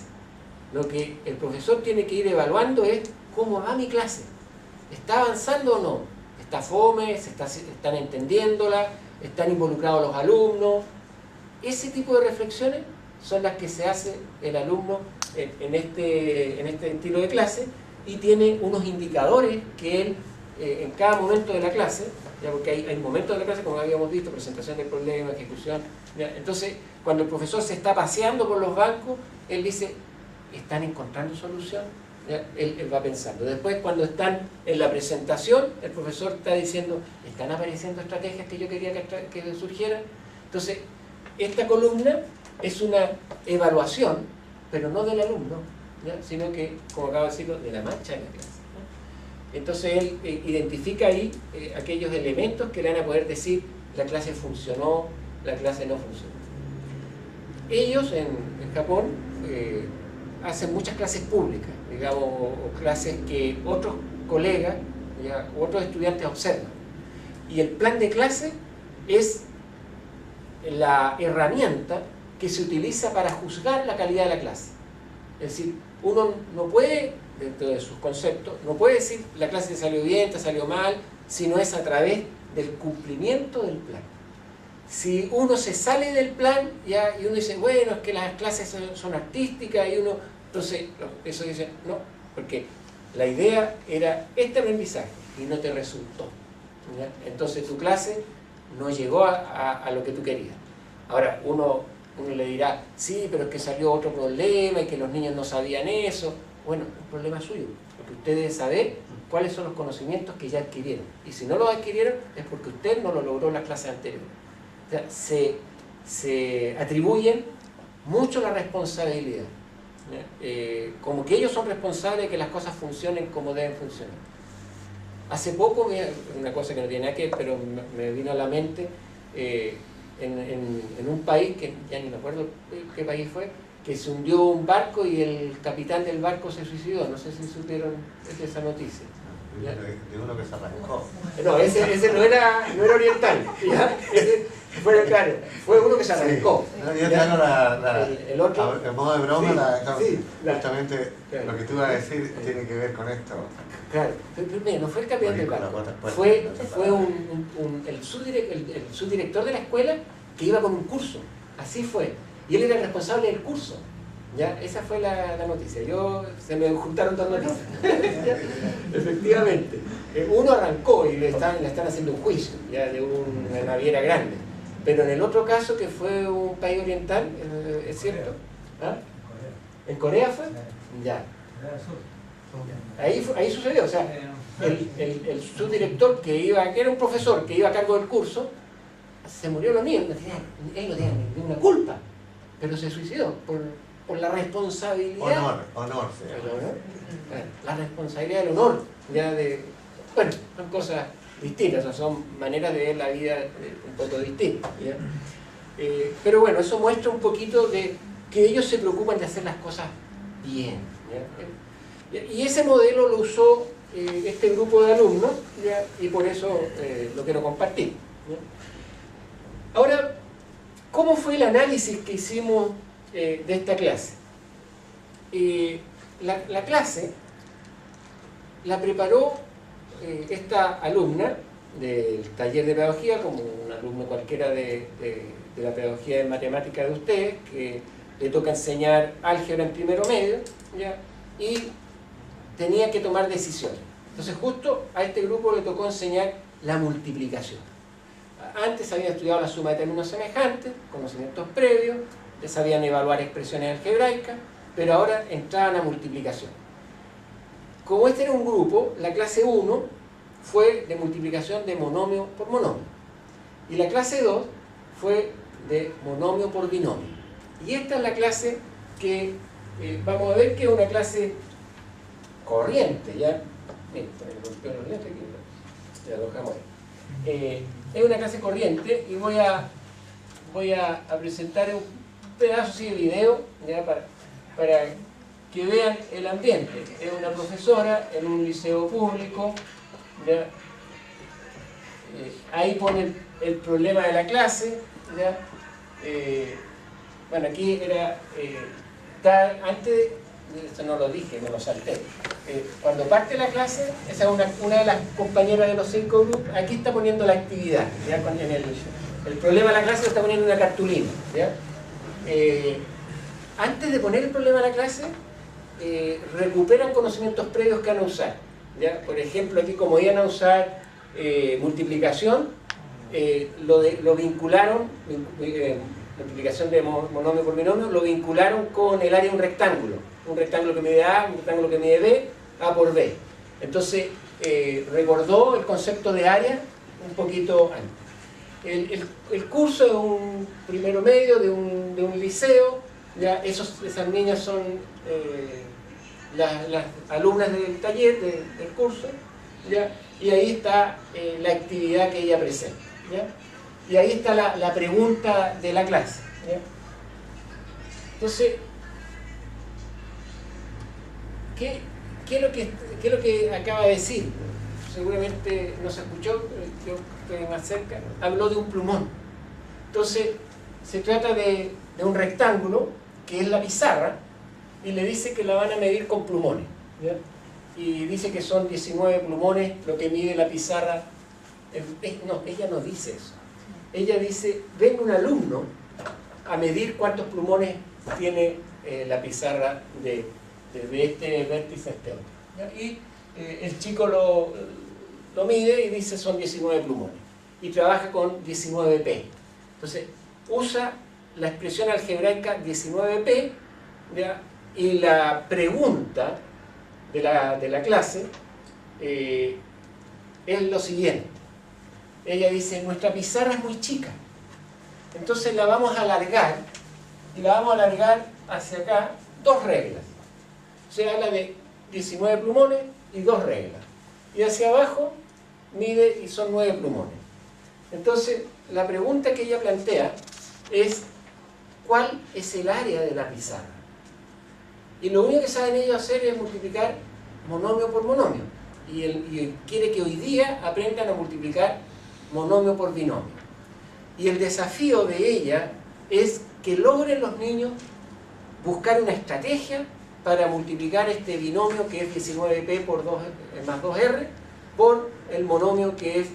Lo que el profesor tiene que ir evaluando es cómo va mi clase. ¿Está avanzando o no? está fome, están entendiéndola, están involucrados los alumnos. Ese tipo de reflexiones son las que se hace el alumno en este estilo de clase, y tiene unos indicadores que él en cada momento de la clase, ya, porque hay momentos de la clase, como habíamos visto, presentación del problema, ejecución, ya. Entonces cuando el profesor se está paseando por los bancos, él dice, ¿están encontrando solución? ¿Ya? Él va pensando. Después, cuando están en la presentación, el profesor está diciendo, ¿están apareciendo estrategias que yo quería que surgieran? Entonces, esta columna es una evaluación, pero no del alumno, ¿ya? Sino que, como acabo de decirlo, de la marcha de la clase, ¿no? Entonces él identifica ahí aquellos elementos que le van a poder decir, la clase funcionó, la clase no funcionó. Ellos en Japón hacen muchas clases públicas, digamos, o clases que otros colegas, ¿ya?, u otros estudiantes observan. Y el plan de clase es la herramienta que se utiliza para juzgar la calidad de la clase. Es decir, uno no puede, dentro de sus conceptos, no puede decir la clase te salió bien, te salió mal, sino es a través del cumplimiento del plan. Si uno se sale del plan, ya, y uno dice, bueno, es que las clases son artísticas, y uno, entonces, eso dice, no, porque la idea era este aprendizaje y no te resultó, ¿ya? Entonces tu clase no llegó a lo que tú querías. Ahora, uno le dirá, sí, pero es que salió otro problema y que los niños no sabían eso. Bueno, un problema suyo, porque usted debe saber cuáles son los conocimientos que ya adquirieron. Y si no los adquirieron, es porque usted no lo logró en las clases anteriores. O sea, se atribuyen mucho la responsabilidad, como que ellos son responsables de que las cosas funcionen como deben funcionar. Hace poco, una cosa que no tiene nada que ver, pero me vino a la mente, en un país, que ya ni me acuerdo qué país fue, que se hundió un barco y el capitán del barco se suicidó. No sé si supieron esa noticia. ¿Ya? De uno que se arrancó. No, ese no era oriental, ¿ya? Ese fue uno que se arrancó. Sí. No, yo te hago el otro, en modo de broma, sí, justamente claro, lo que tú vas a decir tiene que ver con esto. Claro, pero no fue el capitán del barco, fue el subdirector de la escuela que iba con un curso, así fue, y él era el responsable del curso. ¿Ya? Esa fue la noticia. Se me juntaron dos noticias. Efectivamente. Uno arrancó y le están haciendo un juicio, ya, de una naviera grande. Pero en el otro caso, que fue un país oriental, ¿es cierto? ¿Ah? ¿En Corea fue? Ya. Ahí sucedió. O sea, el subdirector que era un profesor que iba a cargo del curso, se murió los niños. Él no tenía ninguna culpa, pero se suicidó por la responsabilidad. Honor. La responsabilidad del honor. Bueno, son cosas distintas, o sea, son maneras de ver la vida un poco distintas. Pero bueno, eso muestra un poquito de que ellos se preocupan de hacer las cosas bien. ¿Ya? Y ese modelo lo usó este grupo de alumnos, ¿ya? Y por eso lo quiero compartir. ¿Ya? Ahora, ¿cómo fue el análisis que hicimos de esta clase? La clase la preparó esta alumna del taller de pedagogía, como un alumno cualquiera de la pedagogía de matemática de ustedes, que le toca enseñar álgebra en primero medio, ¿ya? Y tenía que tomar decisiones. Entonces justo a este grupo le tocó enseñar la multiplicación. Antes habían estudiado la suma de términos semejantes, conocimientos previos, sabían evaluar expresiones algebraicas, pero ahora entraban a multiplicación. Como este era un grupo, la clase 1 fue de multiplicación de monomio por monomio. Y la clase 2 fue de monomio por binomio. Y esta es la clase que vamos a ver que es una clase corriente, ¿ya? Ya lo dejamos ahí. Es una clase corriente y voy a presentar un pedazo así de video, ¿ya? Para que vean el ambiente. Es una profesora en un liceo público, ¿ya? Ahí pone el problema de la clase, ¿ya? Bueno, aquí era antes, esto no lo dije, me lo salté. cuando parte la clase, esa es una de las compañeras de los 5 grupos, aquí está poniendo la actividad, ¿ya? En el problema de la clase lo está poniendo en una cartulina, ¿ya? Antes de poner el problema de la clase, recuperan conocimientos previos que van a usar, ¿ya? Por ejemplo, aquí como iban a usar multiplicación, lo vincularon, multiplicación de monomio por binomio, lo vincularon con el área de un rectángulo que mide A, un rectángulo que mide B, A por B. Entonces, recordó el concepto de área un poquito antes. El curso es un primero medio de un liceo, ya esas niñas son las alumnas del taller, del curso, ¿ya? Y ahí está la actividad que ella presenta, ¿ya? Y ahí está la pregunta de la clase, ¿ya? Entonces, ¿qué es lo que acaba de decir? Seguramente no se escuchó, yo estoy más cerca. Habló de un plumón. Entonces, se trata de un rectángulo, que es la pizarra, y le dice que la van a medir con plumones, ¿ya? Y dice que son 19 plumones lo que mide la pizarra. No, ella no dice eso. Ella dice, venga un alumno a medir cuántos plumones tiene la pizarra de este vértice a este otro, ¿ya? Y el chico lo mide y dice son 19 plumones. Y trabaja con 19p. Entonces, usa la expresión algebraica 19p, ¿ya? Y la pregunta de la clase es lo siguiente. Ella dice, nuestra pizarra es muy chica, entonces la vamos a alargar, y la vamos a alargar hacia acá 2 reglas. Se habla de 19 plumones y 2 reglas. Y hacia abajo mide y son 9 plumones. Entonces, la pregunta que ella plantea es, ¿cuál es el área de la pizarra? Y lo único que saben ellos hacer es multiplicar monomio por monomio. Y quiere que hoy día aprendan a multiplicar monomio por binomio. Y el desafío de ella es que logren los niños buscar una estrategia para multiplicar este binomio que es 19p por 2, más 2r por el monomio que es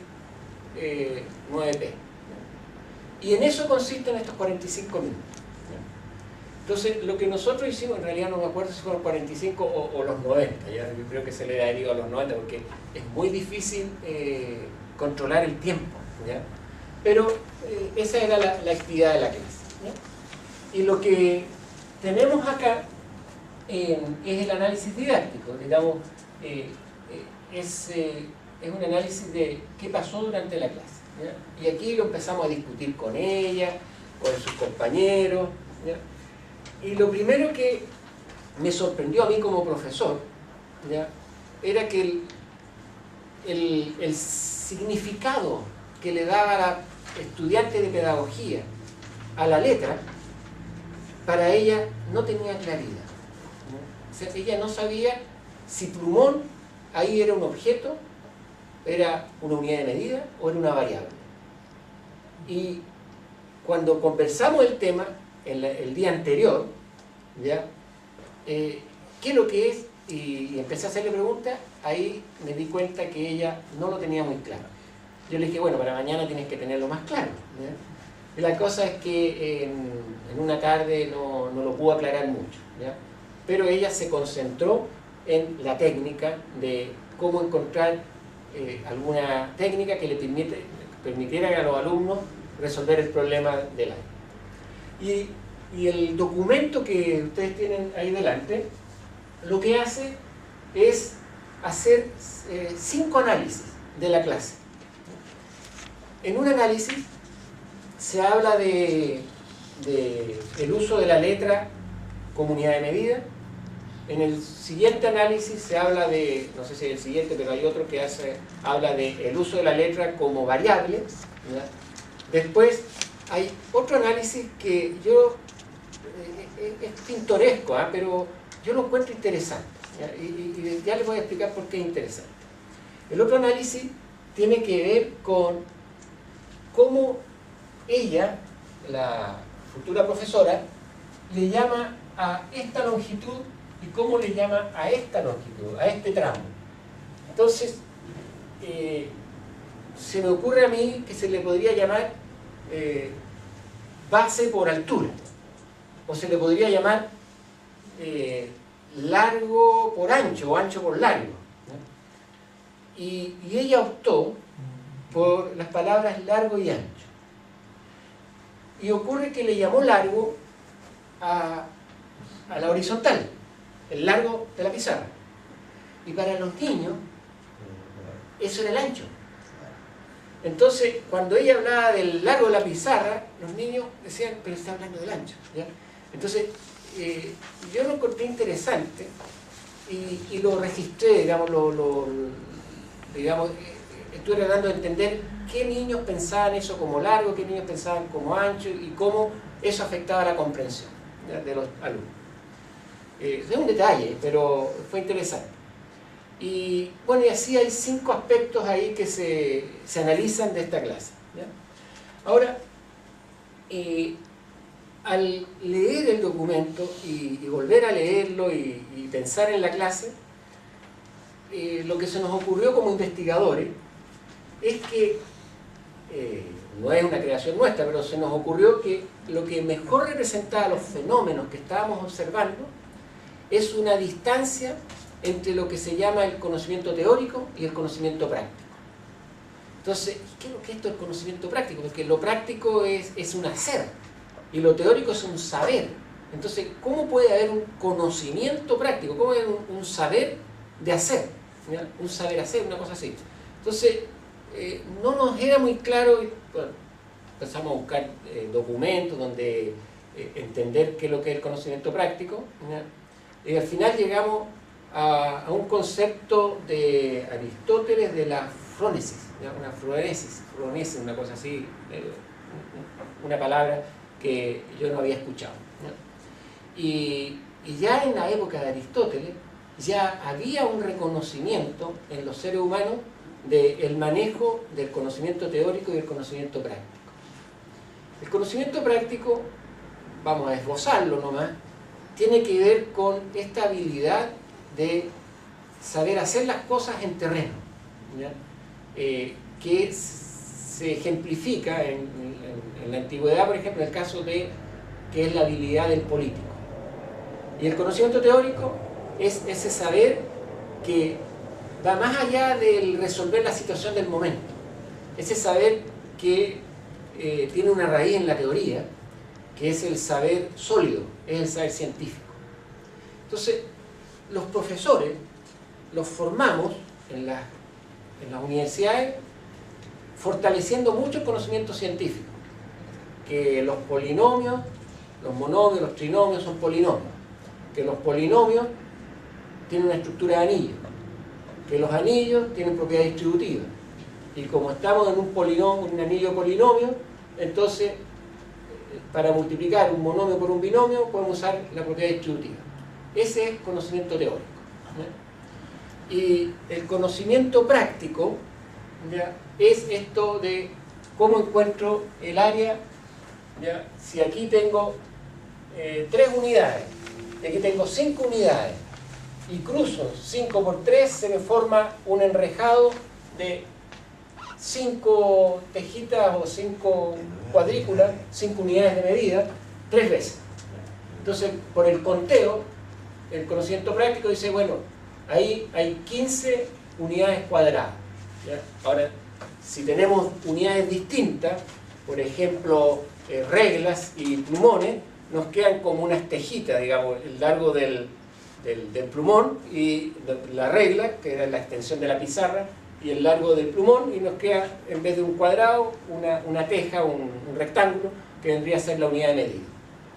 9p. Y en eso consisten estos 45 minutos. Entonces, lo que nosotros hicimos, en realidad no me acuerdo si fueron 45 o los 90, ¿ya? Yo creo que se le ha ido a los 90 porque es muy difícil controlar el tiempo, ¿ya? Pero esa era la actividad de la clase, ¿ya? Y lo que tenemos acá es el análisis didáctico, digamos, es un análisis de qué pasó durante la clase, ¿ya? Y aquí lo empezamos a discutir con ella, con sus compañeros, ¿ya? Y lo primero que me sorprendió a mí como profesor, ¿ya? Era que el significado que le daba la estudiante de pedagogía a la letra, para ella no tenía claridad, ¿no? O sea, ella no sabía si plumón ahí era un objeto, era una unidad de medida o era una variable. Y cuando conversamos el tema el día anterior, ¿ya? ¿Qué es lo que es? Y empecé a hacerle preguntas, ahí me di cuenta que ella no lo tenía muy claro. Yo le dije, bueno, para mañana tienes que tenerlo más claro, ¿ya? Y la cosa es que en una tarde no lo pudo aclarar mucho, ¿ya? Pero ella se concentró en la técnica de cómo encontrar alguna técnica que le permitiera a los alumnos resolver el problema del año. Y el documento que ustedes tienen ahí delante, lo que hace es hacer 5 análisis de la clase. En un análisis se habla de el uso de la letra como unidad de medida. En el siguiente análisis se habla de, no sé si es el siguiente, pero hay otro que habla del uso de la letra como variable, ¿ya? Después hay otro análisis que es pintoresco, ¿eh? Pero yo lo encuentro interesante, ¿ya? Y ya les voy a explicar por qué es interesante. El otro análisis tiene que ver con cómo ella, la futura profesora, le llama a esta longitud y cómo le llama a esta longitud, a este tramo. Entonces, se me ocurre a mí que se le podría llamar base por altura, o se le podría llamar largo por ancho, o ancho por largo, ¿no? Y ella optó por las palabras largo y ancho. Y ocurre que le llamó largo a la horizontal, el largo de la pizarra. Y para los niños, eso era el ancho. Entonces, cuando ella hablaba del largo de la pizarra, los niños decían, pero está hablando del ancho, ¿ya? Entonces, yo lo encontré interesante y lo registré, digamos, estuve tratando de entender qué niños pensaban eso como largo, qué niños pensaban como ancho y cómo eso afectaba la comprensión, ¿ya?, de los alumnos. Es un detalle, pero fue interesante. Y bueno, y así hay 5 aspectos ahí que se analizan de esta clase, ¿ya? Ahora, al leer el documento y volver a leerlo y pensar en la clase, lo que se nos ocurrió como investigadores es que, no es una creación nuestra, pero se nos ocurrió que lo que mejor representaba los fenómenos que estábamos observando es una distancia entre lo que se llama el conocimiento teórico y el conocimiento práctico. Entonces, ¿qué es lo que es esto del conocimiento práctico? Porque lo práctico es un hacer y lo teórico es un saber. Entonces, ¿cómo puede haber un conocimiento práctico? ¿Cómo hay un saber de hacer? ¿Ya? Un saber hacer, una cosa así. Entonces, no nos era muy claro, y, bueno, empezamos a buscar documentos donde entender qué es lo que es el conocimiento práctico, ¿ya? Y al final llegamos a un concepto de Aristóteles de la frónesis, ¿ya? Una frónesis, una cosa así, una palabra que yo no había escuchado, ¿ya? Y ya en la época de Aristóteles ya había un reconocimiento en los seres humanos del manejo del conocimiento teórico y del conocimiento práctico. El conocimiento práctico, vamos a esbozarlo nomás, tiene que ver con esta habilidad de saber hacer las cosas en terreno, ¿ya? Que se ejemplifica en la antigüedad, por ejemplo, en el caso de que es la habilidad del político. Y el conocimiento teórico es ese saber que va más allá del resolver la situación del momento. Ese saber que tiene una raíz en la teoría, que es el saber sólido, es el saber científico. Entonces, los profesores los formamos en las universidades fortaleciendo mucho el conocimiento científico, que los polinomios, los monomios, los trinomios son polinomios, que los polinomios tienen una estructura de anillos, que los anillos tienen propiedades distributivas, y como estamos en un polinomio, un anillo polinomio, entonces para multiplicar un monomio por un binomio podemos usar la propiedad distributiva. Ese es conocimiento teórico, ¿ya? Y el conocimiento práctico, ¿ya?, es esto de cómo encuentro el área, ¿ya? Si aquí tengo 3 unidades, y aquí tengo 5 unidades, y cruzo 5 por 3, se me forma un enrejado de 5 tejitas o 5 cuadrículas, 5 unidades de medida, 3 veces. Entonces, por el conteo, el conocimiento práctico dice, bueno, ahí hay 15 unidades cuadradas, ¿ya? Ahora, si tenemos unidades distintas, por ejemplo, reglas y plumones, nos quedan como unas tejitas, digamos, el largo del plumón y la regla, que era la extensión de la pizarra, y el largo del plumón, y nos queda, en vez de un cuadrado, una teja, un rectángulo, que vendría a ser la unidad de medida.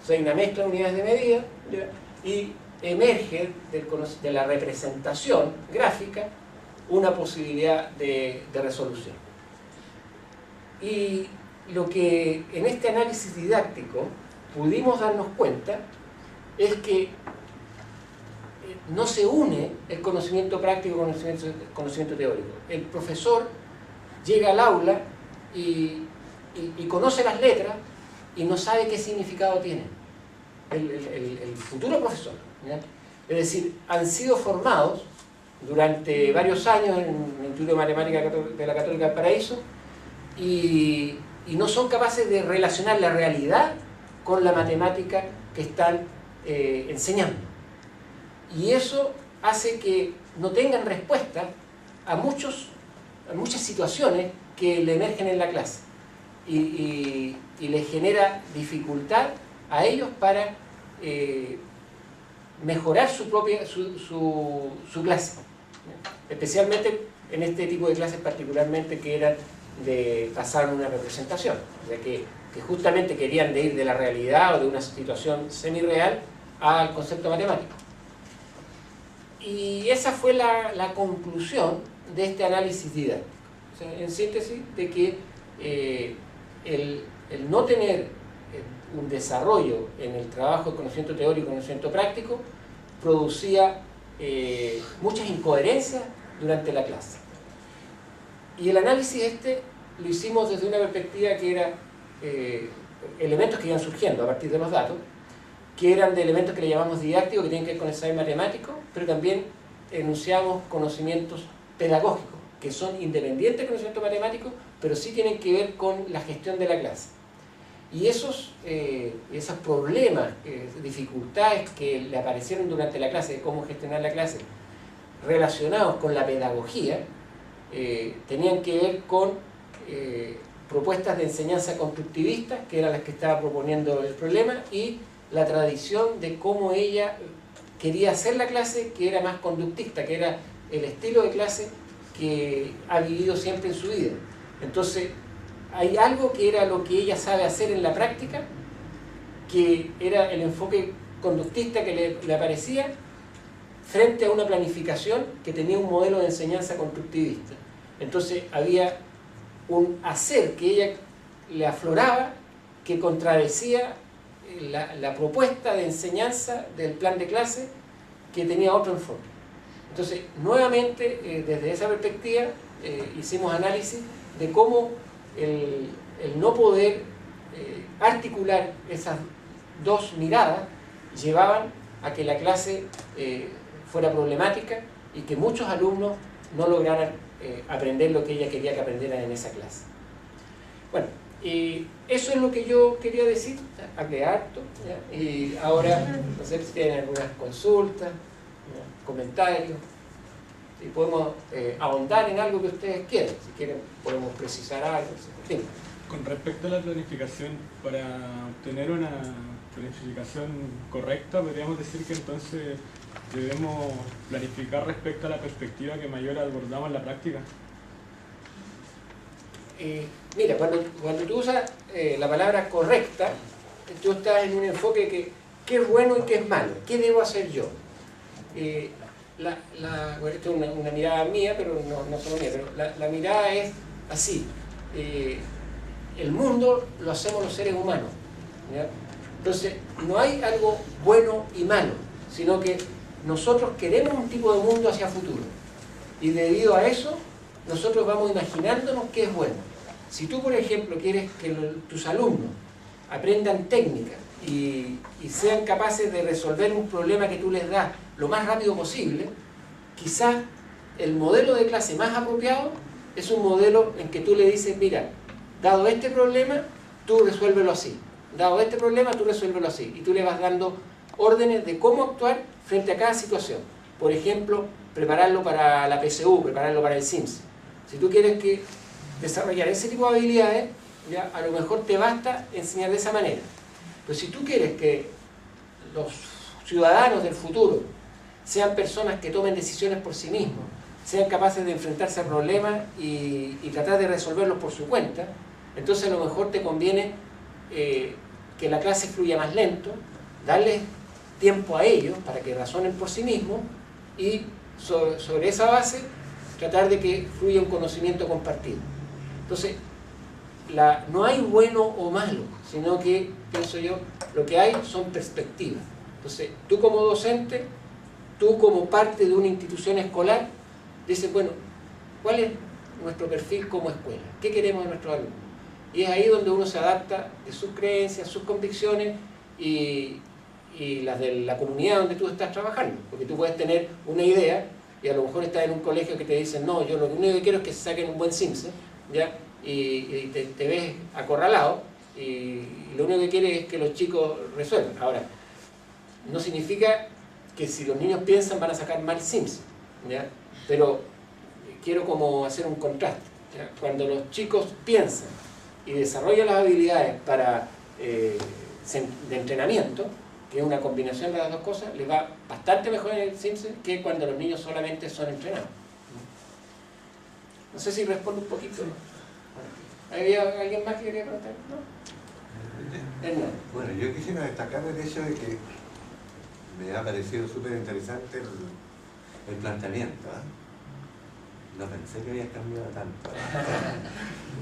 O sea, hay una mezcla de unidades de medida, ¿ya? Y emerge de la representación gráfica una posibilidad de resolución. Y lo que en este análisis didáctico pudimos darnos cuenta es que no se une el conocimiento práctico con el conocimiento teórico. El profesor llega al aula y conoce las letras y no sabe qué significado tienen. El futuro profesor, ¿ya? Es decir, han sido formados durante varios años en el Instituto de Matemática de la Católica del Paraíso y no son capaces de relacionar la realidad con la matemática que están enseñando. Y eso hace que no tengan respuesta a muchas situaciones que le emergen en la clase y les genera dificultad a ellos para mejorar su clase, especialmente en este tipo de clases particularmente que eran de pasar una representación, ya que justamente querían de ir de la realidad o de una situación semi-real al concepto matemático. Y esa fue la conclusión de este análisis didáctico. O sea, en síntesis, de que el no tener un desarrollo en el trabajo de conocimiento teórico y conocimiento práctico producía muchas incoherencias durante la clase. Y el análisis lo hicimos desde una perspectiva que era elementos que iban surgiendo a partir de los datos, que eran de elementos que le llamamos didácticos, que tienen que ver con el saber matemático, pero también enunciamos conocimientos pedagógicos, que son independientes del conocimiento matemático, pero sí tienen que ver con la gestión de la clase. Y esos problemas, dificultades que le aparecieron durante la clase, de cómo gestionar la clase, relacionados con la pedagogía, tenían que ver con propuestas de enseñanza constructivistas, que eran las que estaba proponiendo el problema, y la tradición de cómo ella quería hacer la clase, que era más conductista, que era el estilo de clase que ha vivido siempre en su vida. Entonces, hay algo que era lo que ella sabe hacer en la práctica, que era el enfoque conductista que le aparecía, frente a una planificación que tenía un modelo de enseñanza constructivista. Entonces había un hacer que ella le afloraba que contradecía la propuesta de enseñanza del plan de clase, que tenía otro enfoque. Entonces, nuevamente, desde esa perspectiva, hicimos análisis de cómo el no poder articular esas dos miradas llevaban a que la clase fuera problemática y que muchos alumnos no lograran aprender lo que ella quería que aprendieran en esa clase. Bueno, eso es lo que yo quería decir, hablé harto, ¿ya? Y ahora no sé si tienen algunas consultas, ¿ya? Comentarios, si podemos ahondar en algo que ustedes quieran, si quieren podemos precisar algo, ¿sí? Con respecto a la planificación, para obtener una planificación correcta, podríamos decir que entonces debemos planificar respecto a la perspectiva que mayor abordamos en la práctica. Mira, cuando tú usas la palabra correcta, tú estás en un enfoque que qué es bueno y qué es malo, qué debo hacer yo. Bueno, esto es una mirada mía, pero no solo mía, pero la mirada es así. El mundo lo hacemos los seres humanos, ¿ya? Entonces, no hay algo bueno y malo, sino que nosotros queremos un tipo de mundo hacia futuro. Y debido a eso, nosotros vamos imaginándonos qué es bueno. Si tú, por ejemplo, quieres que tus alumnos aprendan técnicas y sean capaces de resolver un problema que tú les das lo más rápido posible, quizás el modelo de clase más apropiado es un modelo en que tú le dices, mira, dado este problema, tú resuélvelo así. Dado este problema, tú resuélvelo así. Y tú le vas dando órdenes de cómo actuar frente a cada situación. Por ejemplo, prepararlo para la PSU, prepararlo para el SIMS. Si tú quieres desarrollar ese tipo de habilidades, ya a lo mejor te basta enseñar de esa manera. Pero si tú quieres que los ciudadanos del futuro sean personas que tomen decisiones por sí mismos, sean capaces de enfrentarse a problemas y tratar de resolverlos por su cuenta, entonces a lo mejor te conviene que la clase fluya más lento, darles tiempo a ellos para que razonen por sí mismos y sobre esa base tratar de que fluya un conocimiento compartido. Entonces, no hay bueno o malo, sino que, pienso yo, lo que hay son perspectivas. Entonces, tú como docente, tú como parte de una institución escolar, dices, bueno, ¿cuál es nuestro perfil como escuela? ¿Qué queremos de nuestros alumnos? Y es ahí donde uno se adapta de sus creencias, sus convicciones y y las de la comunidad donde tú estás trabajando, porque tú puedes tener una idea y a lo mejor estás en un colegio que te dicen no, yo lo único que quiero es que se saquen un buen CIMSE, ¿ya? Y te ves acorralado y lo único que quieres es que los chicos resuelvan. Ahora, no significa que si los niños piensan van a sacar mal CIMSE, ¿ya? Pero quiero como hacer un contraste, ¿ya? Cuando los chicos piensan y desarrollan las habilidades para de entrenamiento, que es una combinación de las dos cosas, les va bastante mejor en el CIMSE que cuando los niños solamente son entrenados. No sé si respondo un poquito. ¿Había alguien más que quería preguntar? ¿No? Hernán. Bueno, yo quisiera destacar el hecho de que me ha parecido súper interesante el planteamiento. No pensé que había cambiado tanto.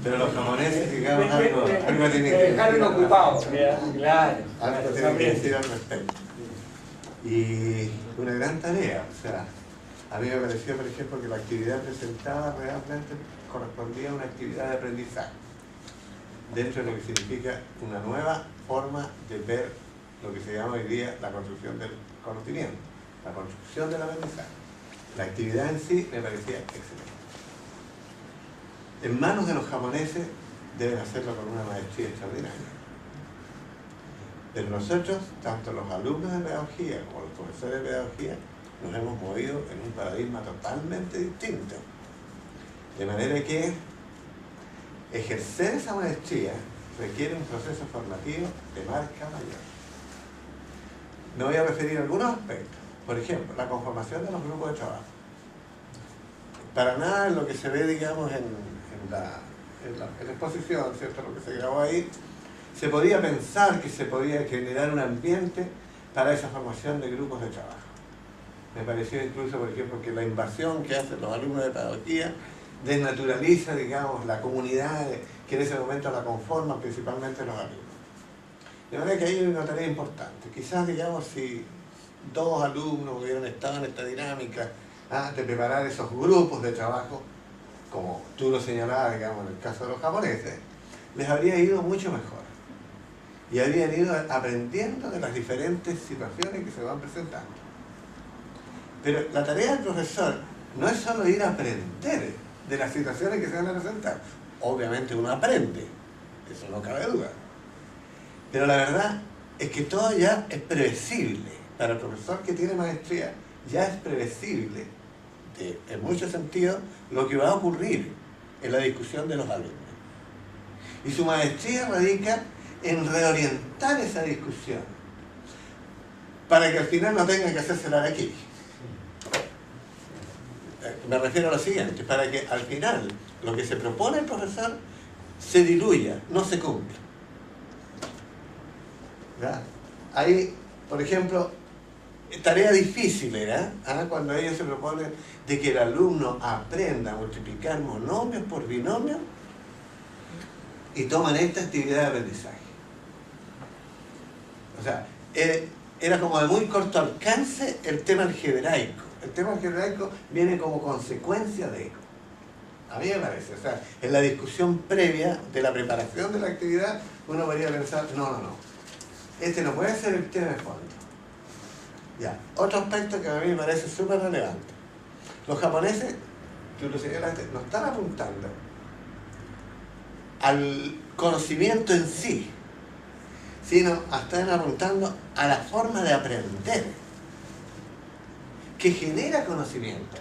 Pero los japoneses, digamos, algo tienen que decir. Dejaron ocupados. Claro. Algo tienen que decir al respecto. Y una gran tarea, o sea, a mí me pareció, por ejemplo, que la actividad presentada realmente correspondía a una actividad de aprendizaje, dentro de lo que significa una nueva forma de ver lo que se llama hoy día la construcción del conocimiento, la construcción del aprendizaje. La actividad en sí me parecía excelente. En manos de los japoneses deben hacerlo con una maestría extraordinaria. Pero nosotros, tanto los alumnos de pedagogía como los profesores de pedagogía, nos hemos movido en un paradigma totalmente distinto. De manera que ejercer esa maestría requiere un proceso formativo de marca mayor. Me voy a referir a algunos aspectos. Por ejemplo, la conformación de los grupos de trabajo. Para nada en lo que se ve, digamos, en la exposición, ¿cierto? Lo que se grabó ahí, se podía pensar que se podía generar un ambiente para esa formación de grupos de trabajo. Me pareció incluso, por ejemplo, que la invasión que hacen los alumnos de pedagogía desnaturaliza, digamos, la comunidad que en ese momento la conforman, principalmente los alumnos. De manera que ahí hay una tarea importante. Quizás, digamos, si 2 alumnos hubieran estado en esta dinámica de preparar esos grupos de trabajo, como tú lo señalabas, digamos, en el caso de los japoneses, les habría ido mucho mejor. Y habrían ido aprendiendo de las diferentes situaciones que se van presentando. Pero la tarea del profesor no es solo ir a aprender de las situaciones que se van a presentar. Obviamente uno aprende, eso no cabe duda. Pero la verdad es que todo ya es previsible. Para el profesor que tiene maestría, ya es previsible, en muchos sentidos, lo que va a ocurrir en la discusión de los alumnos. Y su maestría radica en reorientar esa discusión, para que al final no tenga que hacérsela de aquí. Me refiero a lo siguiente, para que al final lo que se propone el profesor se diluya, no se cumpla. ¿Verdad? Ahí, por ejemplo, tarea difícil era cuando ellos se proponen de que el alumno aprenda a multiplicar monomios por binomios y toman esta actividad de aprendizaje. O sea, era como de muy corto alcance el tema algebraico. El tema algebraico viene como consecuencia de eso. A mí me parece, o sea, en la discusión previa de la preparación de la actividad, uno podría pensar, no, este no puede ser el tema de fondo. Ya, otro aspecto que a mí me parece súper relevante. Los japoneses, tú lo señalaste, no están apuntando al conocimiento en sí, sino están apuntando a la forma de aprender que genera conocimiento.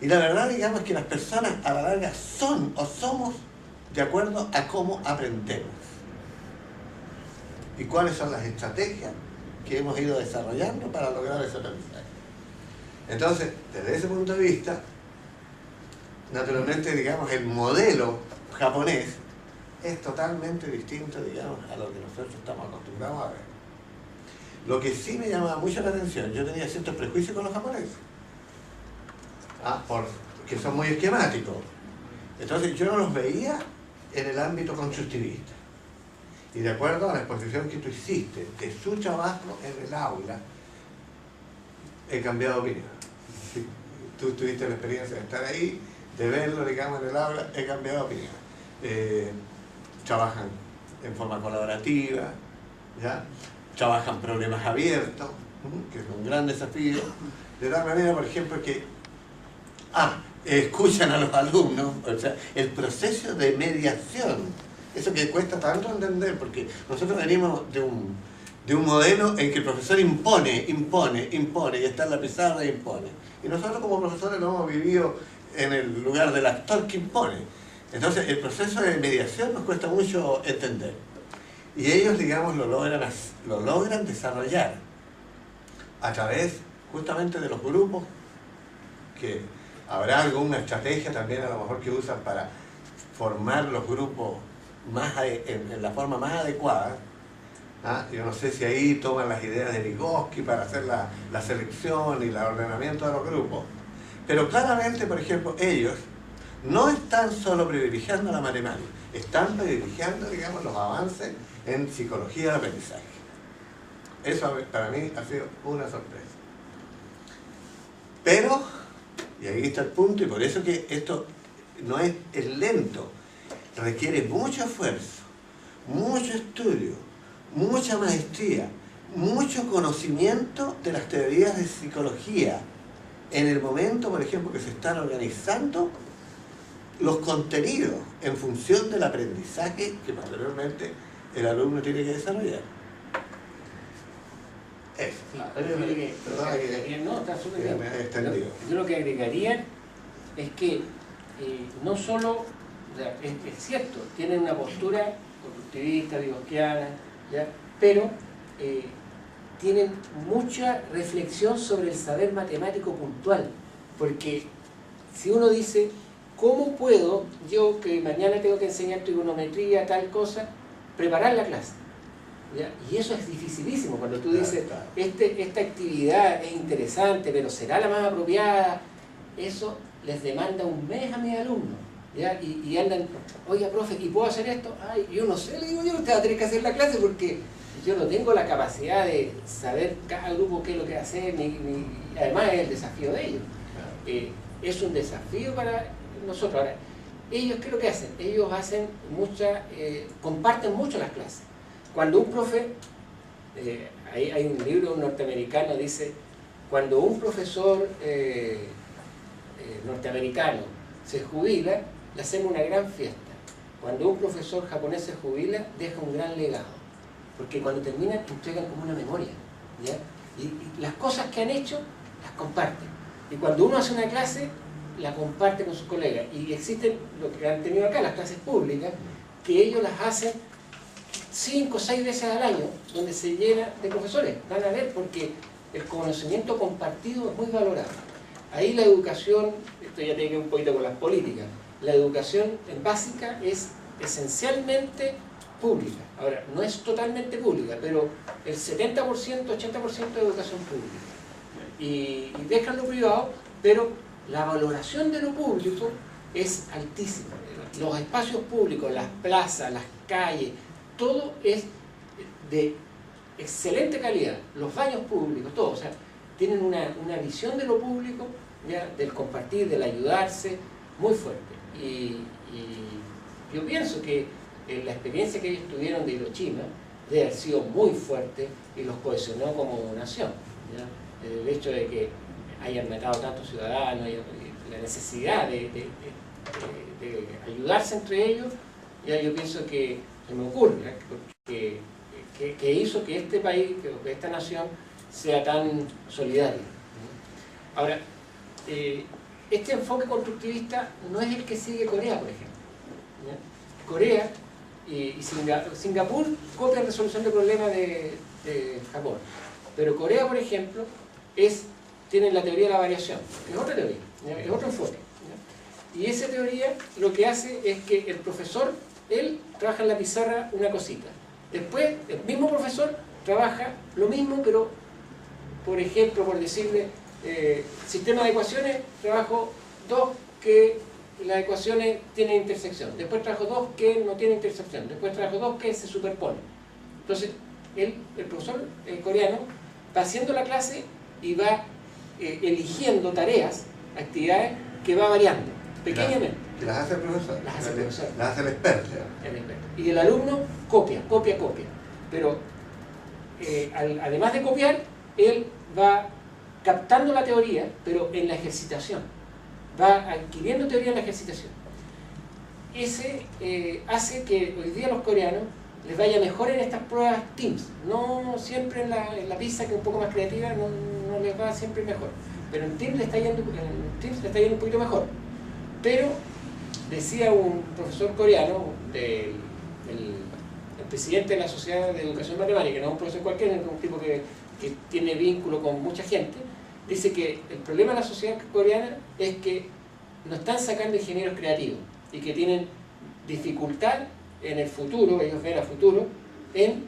Y la verdad, digamos, que las personas a la larga son o somos de acuerdo a cómo aprendemos y cuáles son las estrategias que hemos ido desarrollando para lograr ese aprendizaje. Entonces, desde ese punto de vista, naturalmente, digamos, el modelo japonés es totalmente distinto, digamos, a lo que nosotros estamos acostumbrados a ver. Lo que sí me llamaba mucho la atención, yo tenía ciertos prejuicios con los japoneses, porque son muy esquemáticos. Entonces yo no los veía en el ámbito constructivista. Y de acuerdo a la exposición que tú hiciste de su trabajo en el aula, he cambiado de opinión. Si tú tuviste la experiencia de estar ahí, de verlo, digamos, en el aula, he cambiado de opinión. Trabajan en forma colaborativa, ¿ya? trabajan problemas abiertos, que es un gran desafío, de tal manera, por ejemplo, que escuchan a los alumnos, o sea, el proceso de mediación, eso que cuesta tanto entender, porque nosotros venimos de un modelo en que el profesor impone, y está en la pizarra e impone. Y nosotros como profesores lo hemos vivido en el lugar del actor que impone. Entonces el proceso de mediación nos cuesta mucho entender. Y ellos, digamos, lo logran desarrollar a través justamente de los grupos, que habrá alguna estrategia también a lo mejor que usan para formar los grupos en la forma más adecuada. Yo no sé si ahí toman las ideas de Vygotsky para hacer la selección y el ordenamiento de los grupos, pero claramente, por ejemplo, ellos no están solo privilegiando la matemática, están privilegiando, digamos, los avances en psicología del aprendizaje. Eso para mí ha sido una sorpresa. Pero, y ahí está el punto, y por eso que esto no es lento, requiere mucho esfuerzo, mucho estudio, mucha maestría, mucho conocimiento de las teorías de psicología en el momento, por ejemplo, que se están organizando los contenidos en función del aprendizaje que posteriormente el alumno tiene que desarrollar. Eso. No, está súper bien. Me he extendido. Yo lo que agregaría es que no solo, o sea, es cierto, tienen una postura constructivista, vygotsiana, ¿ya? Pero tienen mucha reflexión sobre el saber matemático puntual, porque si uno dice, ¿cómo puedo yo, que mañana tengo que enseñar trigonometría, tal cosa, preparar la clase? ¿Ya? Y eso es dificilísimo cuando tú dices, esta actividad es interesante, pero ¿será la más apropiada? Eso les demanda un mes a mis alumnos, ¿ya? Y andan, oiga, profe, ¿y puedo hacer esto? Ay, yo no sé, le digo yo, usted va a tener que hacer la clase porque yo no tengo la capacidad de saber cada grupo qué es lo que hacer, además es el desafío de ellos. Es un desafío para nosotros. Ahora, ellos, ¿qué es lo que hacen? Ellos hacen comparten mucho las clases. Cuando un profe, hay un libro norteamericano, dice, cuando un profesor norteamericano se jubila, le hacemos una gran fiesta. Cuando un profesor japonés se jubila, deja un gran legado. Porque cuando terminan, entregan como una memoria, ¿ya? Y las cosas que han hecho, las comparten. Y cuando uno hace una clase, la comparte con sus colegas. Y existen, lo que han tenido acá, las clases públicas, que ellos las hacen 5 o 6 veces al año, donde se llena de profesores. Van a ver, porque el conocimiento compartido es muy valorado. Ahí la educación, esto ya tiene que ver un poquito con las políticas, la educación en básica es esencialmente pública. Ahora, no es totalmente pública, pero el 70%, 80% de educación pública. Y dejan lo privado, pero la valoración de lo público es altísima. Los espacios públicos, las plazas, las calles, todo es de excelente calidad. Los baños públicos, todo. O sea, tienen una visión de lo público, ¿ya? Del compartir, del ayudarse, muy fuerte. Y yo pienso que la experiencia que ellos tuvieron de Hiroshima debe haber sido muy fuerte y los cohesionó como nación, ¿ya? El hecho de que hayan matado tantos ciudadanos y la necesidad de ayudarse entre ellos, ya yo pienso que se me ocurre, que hizo que este país, que esta nación sea tan solidaria. Ahora, este enfoque constructivista no es el que sigue Corea, por ejemplo, ¿ya? Corea y Singapur copian resolución de problemas de Japón, pero Corea, por ejemplo, tiene la teoría de la variación, que es otra teoría, ¿ya? Es otro enfoque, ¿ya? Y esa teoría lo que hace es que el profesor, él trabaja en la pizarra una cosita, después el mismo profesor trabaja lo mismo, pero por ejemplo, por decirle, sistema de ecuaciones, trabajo 2 que las ecuaciones tienen intersección, después trabajo 2 que no tienen intersección, después trabajo 2 que se superponen. Entonces, el profesor coreano va haciendo la clase y va eligiendo tareas, actividades que va variando, pequeñamente. ¿Y las hace el profesor? Las hace el profesor. Las hace el experto. El experto. Y el alumno copia. Pero además de copiar, él va captando la teoría, pero en la ejercitación. Va adquiriendo teoría en la ejercitación. Ese hace que hoy día los coreanos les vaya mejor en estas pruebas TIMSS. No siempre en la PISA, que es un poco más creativa, no les va siempre mejor. Pero en TIMSS le está yendo un poquito mejor. Pero decía un profesor coreano, el presidente de la Sociedad de Educación Matemática, que no es un profesor cualquiera, es un tipo que tiene vínculo con mucha gente, dice que el problema de la sociedad coreana es que no están sacando ingenieros creativos y que tienen dificultad en el futuro, ellos ven a futuro, en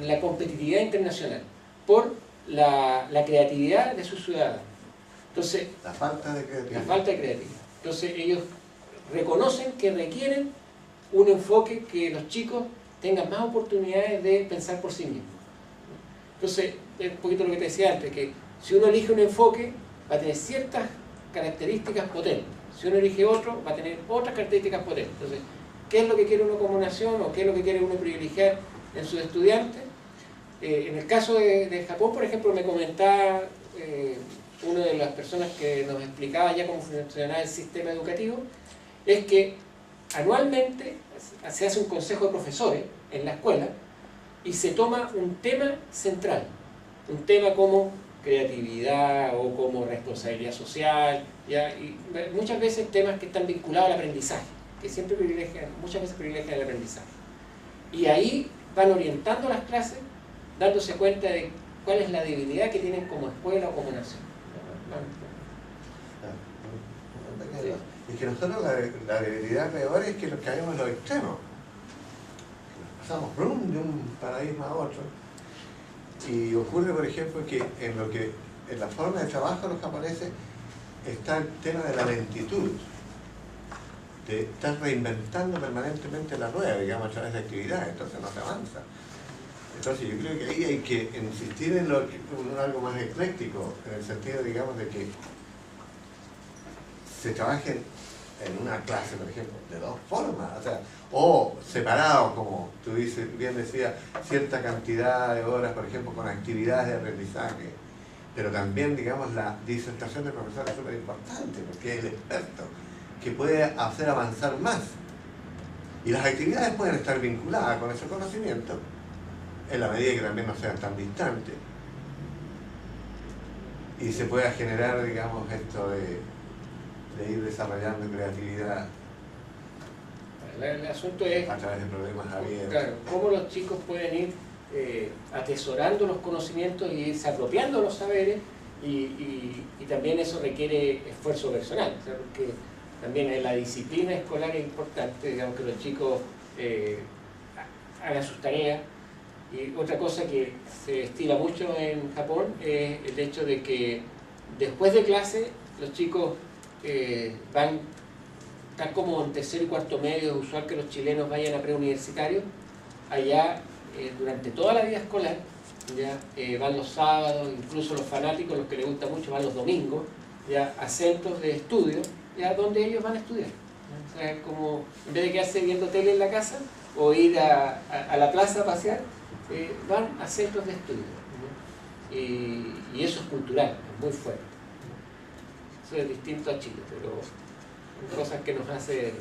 la competitividad internacional por la creatividad de sus ciudadanos. Entonces, la falta de creatividad. La falta de creatividad. Entonces ellos reconocen que requieren un enfoque que los chicos tengan más oportunidades de pensar por sí mismos. Entonces, es un poquito lo que te decía antes, que si uno elige un enfoque, va a tener ciertas características potentes. Si uno elige otro, va a tener otras características potentes. Entonces, ¿qué es lo que quiere uno como nación o qué es lo que quiere uno privilegiar en sus estudiantes? En el caso de Japón, por ejemplo, me comentaba una de las personas que nos explicaba ya cómo funcionaba el sistema educativo, es que anualmente se hace un consejo de profesores en la escuela y se toma un tema central, un tema como creatividad o como responsabilidad social, ¿ya? Y muchas veces temas que están vinculados al aprendizaje, que siempre muchas veces privilegian el aprendizaje. Y ahí van orientando las clases, dándose cuenta de cuál es la debilidad que tienen como escuela o como nación. Sí. Es que nosotros la debilidad peor es que nos caemos en los extremos. Pasamos de un paradigma a otro. Y ocurre, por ejemplo, que en la forma de trabajo de los japoneses está el tema de la lentitud, de estar reinventando permanentemente la rueda, digamos, a través de actividades, entonces no se avanza. Entonces yo creo que ahí hay que insistir en algo más ecléctico, en el sentido, digamos, de que se trabajen en una clase, por ejemplo, de dos formas, o separados, como tú bien decías, cierta cantidad de horas, por ejemplo, con actividades de aprendizaje, pero también, digamos, la disertación del profesor es súper importante, porque es el experto, que puede hacer avanzar más. Y las actividades pueden estar vinculadas con ese conocimiento, en la medida que también no sean tan distantes, y se pueda generar, digamos, esto de ir desarrollando creatividad. El asunto es a través de problemas abiertos. Claro, cómo los chicos pueden ir atesorando los conocimientos y irse apropiando los saberes, y también eso requiere esfuerzo personal, o sea, porque también en la disciplina escolar es importante, digamos, que los chicos hagan sus tareas. Y otra cosa que se estila mucho en Japón es el hecho de que después de clase los chicos van, tal como en tercer y cuarto medio, es usual que los chilenos vayan a preuniversitarios, allá durante toda la vida escolar, ya van los sábados, incluso los fanáticos, los que les gusta mucho, van los domingos, ya a centros de estudio, ya donde ellos van a estudiar. O sea, como en vez de quedarse viendo tele en la casa o ir a la plaza a pasear, van a centros de estudio, ¿no? Y eso es cultural, es muy fuerte. Eso es distinto a Chile, pero son cosas que nos hace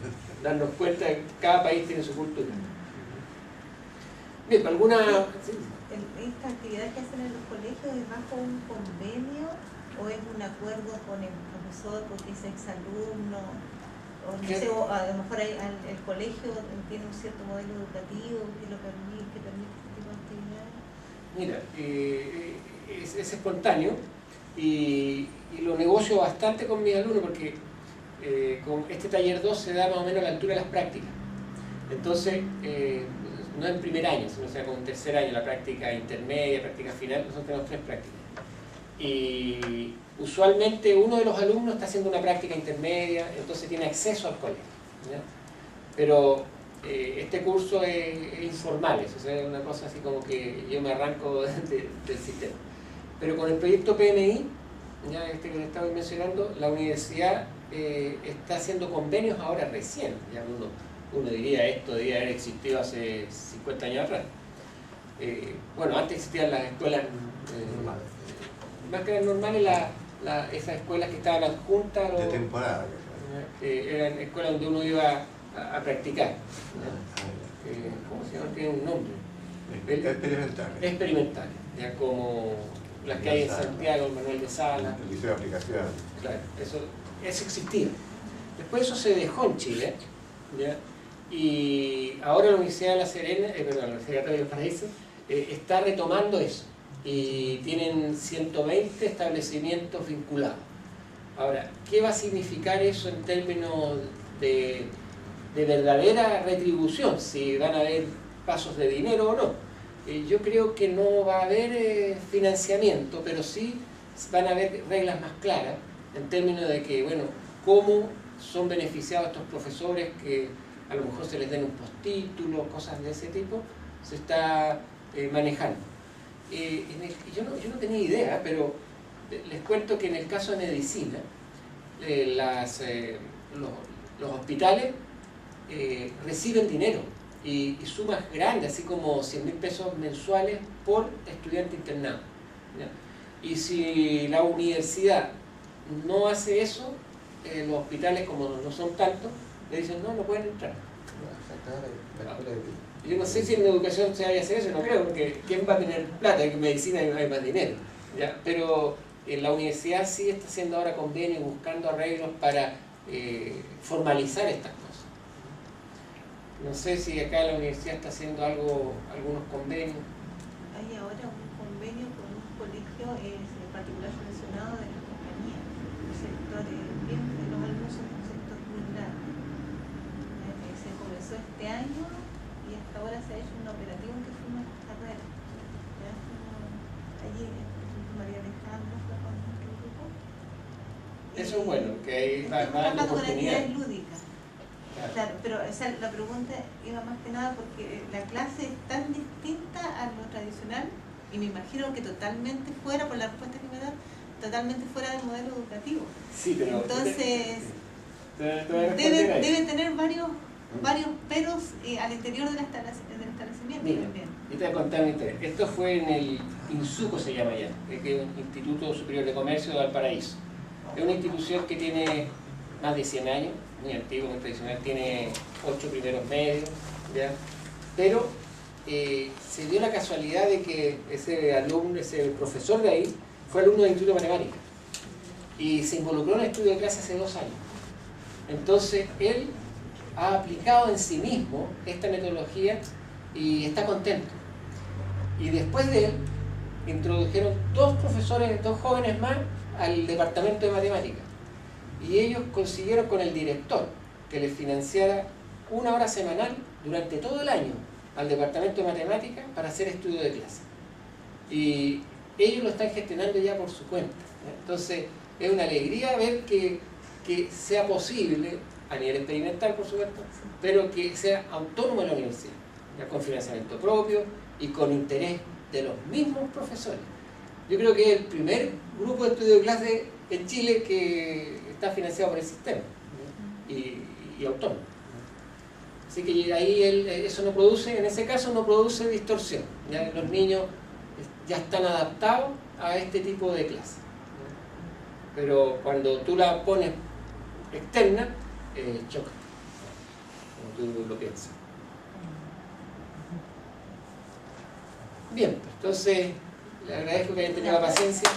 darnos cuenta de que cada país tiene su cultura. Bien, ¿alguna...? ¿Sí? ¿Esta actividad que hacen en los colegios es bajo un convenio o es un acuerdo con el profesor porque es exalumno? O no sé, o a lo mejor el colegio tiene un cierto modelo educativo que permite este tipo de actividades. Mira, es espontáneo y lo negocio bastante con mis alumnos porque con este taller 2 se da más o menos a la altura de las prácticas. Entonces, no en primer año, sino sea con tercer año, la práctica intermedia, práctica final, nosotros tenemos 3 prácticas. Y usualmente uno de los alumnos está haciendo una práctica intermedia, entonces tiene acceso al colegio, ¿ya? Pero este curso es informal, o sea, es una cosa así como que yo me arranco del sistema. Pero con el proyecto PMI, ya este que les estaba mencionando, la universidad está haciendo convenios ahora recién. Ya uno diría esto debía haber existido hace 50 años atrás. bueno, antes existían las escuelas más que eran normales, esas escuelas que estaban adjuntas De temporada. eran escuelas donde uno iba a practicar. ¿Cómo se llama? Tiene un nombre. Experimentales. Experimentales, ya como las que hay en Santiago, Manuel de Sala. El liceo de aplicación. Claro, eso existía. Después eso se dejó en Chile, ¿ya? Y ahora la Universidad de La Serena, perdón, la Universidad Católica del Paraíso, está retomando eso. Y tienen 120 establecimientos vinculados. Ahora, ¿qué va a significar eso en términos de verdadera retribución? Si van a haber pasos de dinero o no. Yo creo que no va a haber financiamiento, pero sí van a haber reglas más claras en términos de que, bueno, cómo son beneficiados estos profesores, que a lo mejor se les den un postítulo, cosas de ese tipo, se está manejando. Yo no tenía idea, pero les cuento que en el caso de medicina, los hospitales reciben dinero y sumas grandes, así como 100.000 pesos mensuales por estudiante internado, ¿ya? Y si la universidad no hace eso, los hospitales, como no son tantos, le dicen no pueden entrar. Yo no sé si en educación se vaya a hacer eso, no creo, porque ¿quién va a tener plata? En medicina hay más dinero, ¿ya? Pero la universidad sí está haciendo ahora convenios, buscando arreglos para formalizar estas cosas. No sé si acá la universidad está haciendo algunos convenios. Hay ahora un convenio con un colegio particular seleccionado de la compañía, un sector bien, los alumnos son un sector vulnerable. Se comenzó este año y hasta ahora se ha hecho un operativo en que fuimos a carrera. Allí, María Alejandra fue con nuestro grupo. Eso es bueno, que hay trabajando con actividades oportunidades. lúdicas. Claro, pero o sea, la pregunta iba más que nada porque la clase es tan distinta a lo tradicional y me imagino que totalmente fuera, por la respuesta que me da, totalmente fuera del modelo educativo. Sí, pero entonces deben tener varios peros al interior del establecimiento. Mira, también. yo te voy a contar una historia. Esto fue en el INSUCO, se llama ya, que es un Instituto Superior de Comercio de Valparaíso. Es una institución que tiene más de 100 años, muy antiguo, muy tradicional, tiene 8 primeros medios, ¿ya? Pero se dio la casualidad de que ese profesor de ahí fue alumno del Instituto de Matemáticas y se involucró en el estudio de clase hace 2 años. Entonces él ha aplicado en sí mismo esta metodología y está contento. Y después de él introdujeron 2 profesores, 2 jóvenes más al departamento de matemáticas. Y ellos consiguieron con el director que les financiara 1 hora semanal durante todo el año al departamento de matemáticas para hacer estudio de clase. Y ellos lo están gestionando ya por su cuenta, ¿ya? Entonces es una alegría ver que sea posible, a nivel experimental por supuesto, pero que sea autónomo en la universidad, ¿ya? Con financiamiento propio y con interés de los mismos profesores. Yo creo que es el primer grupo de estudio de clase en Chile que está financiado por el sistema, ¿ya? Y autónomo. Así que ahí eso no produce, en ese caso no produce distorsión, ¿ya? Los niños ya están adaptados a este tipo de clase, ¿ya? Pero cuando tú la pones externa, choca, como tú lo piensas. Bien, entonces le agradezco que hayan tenido la paciencia.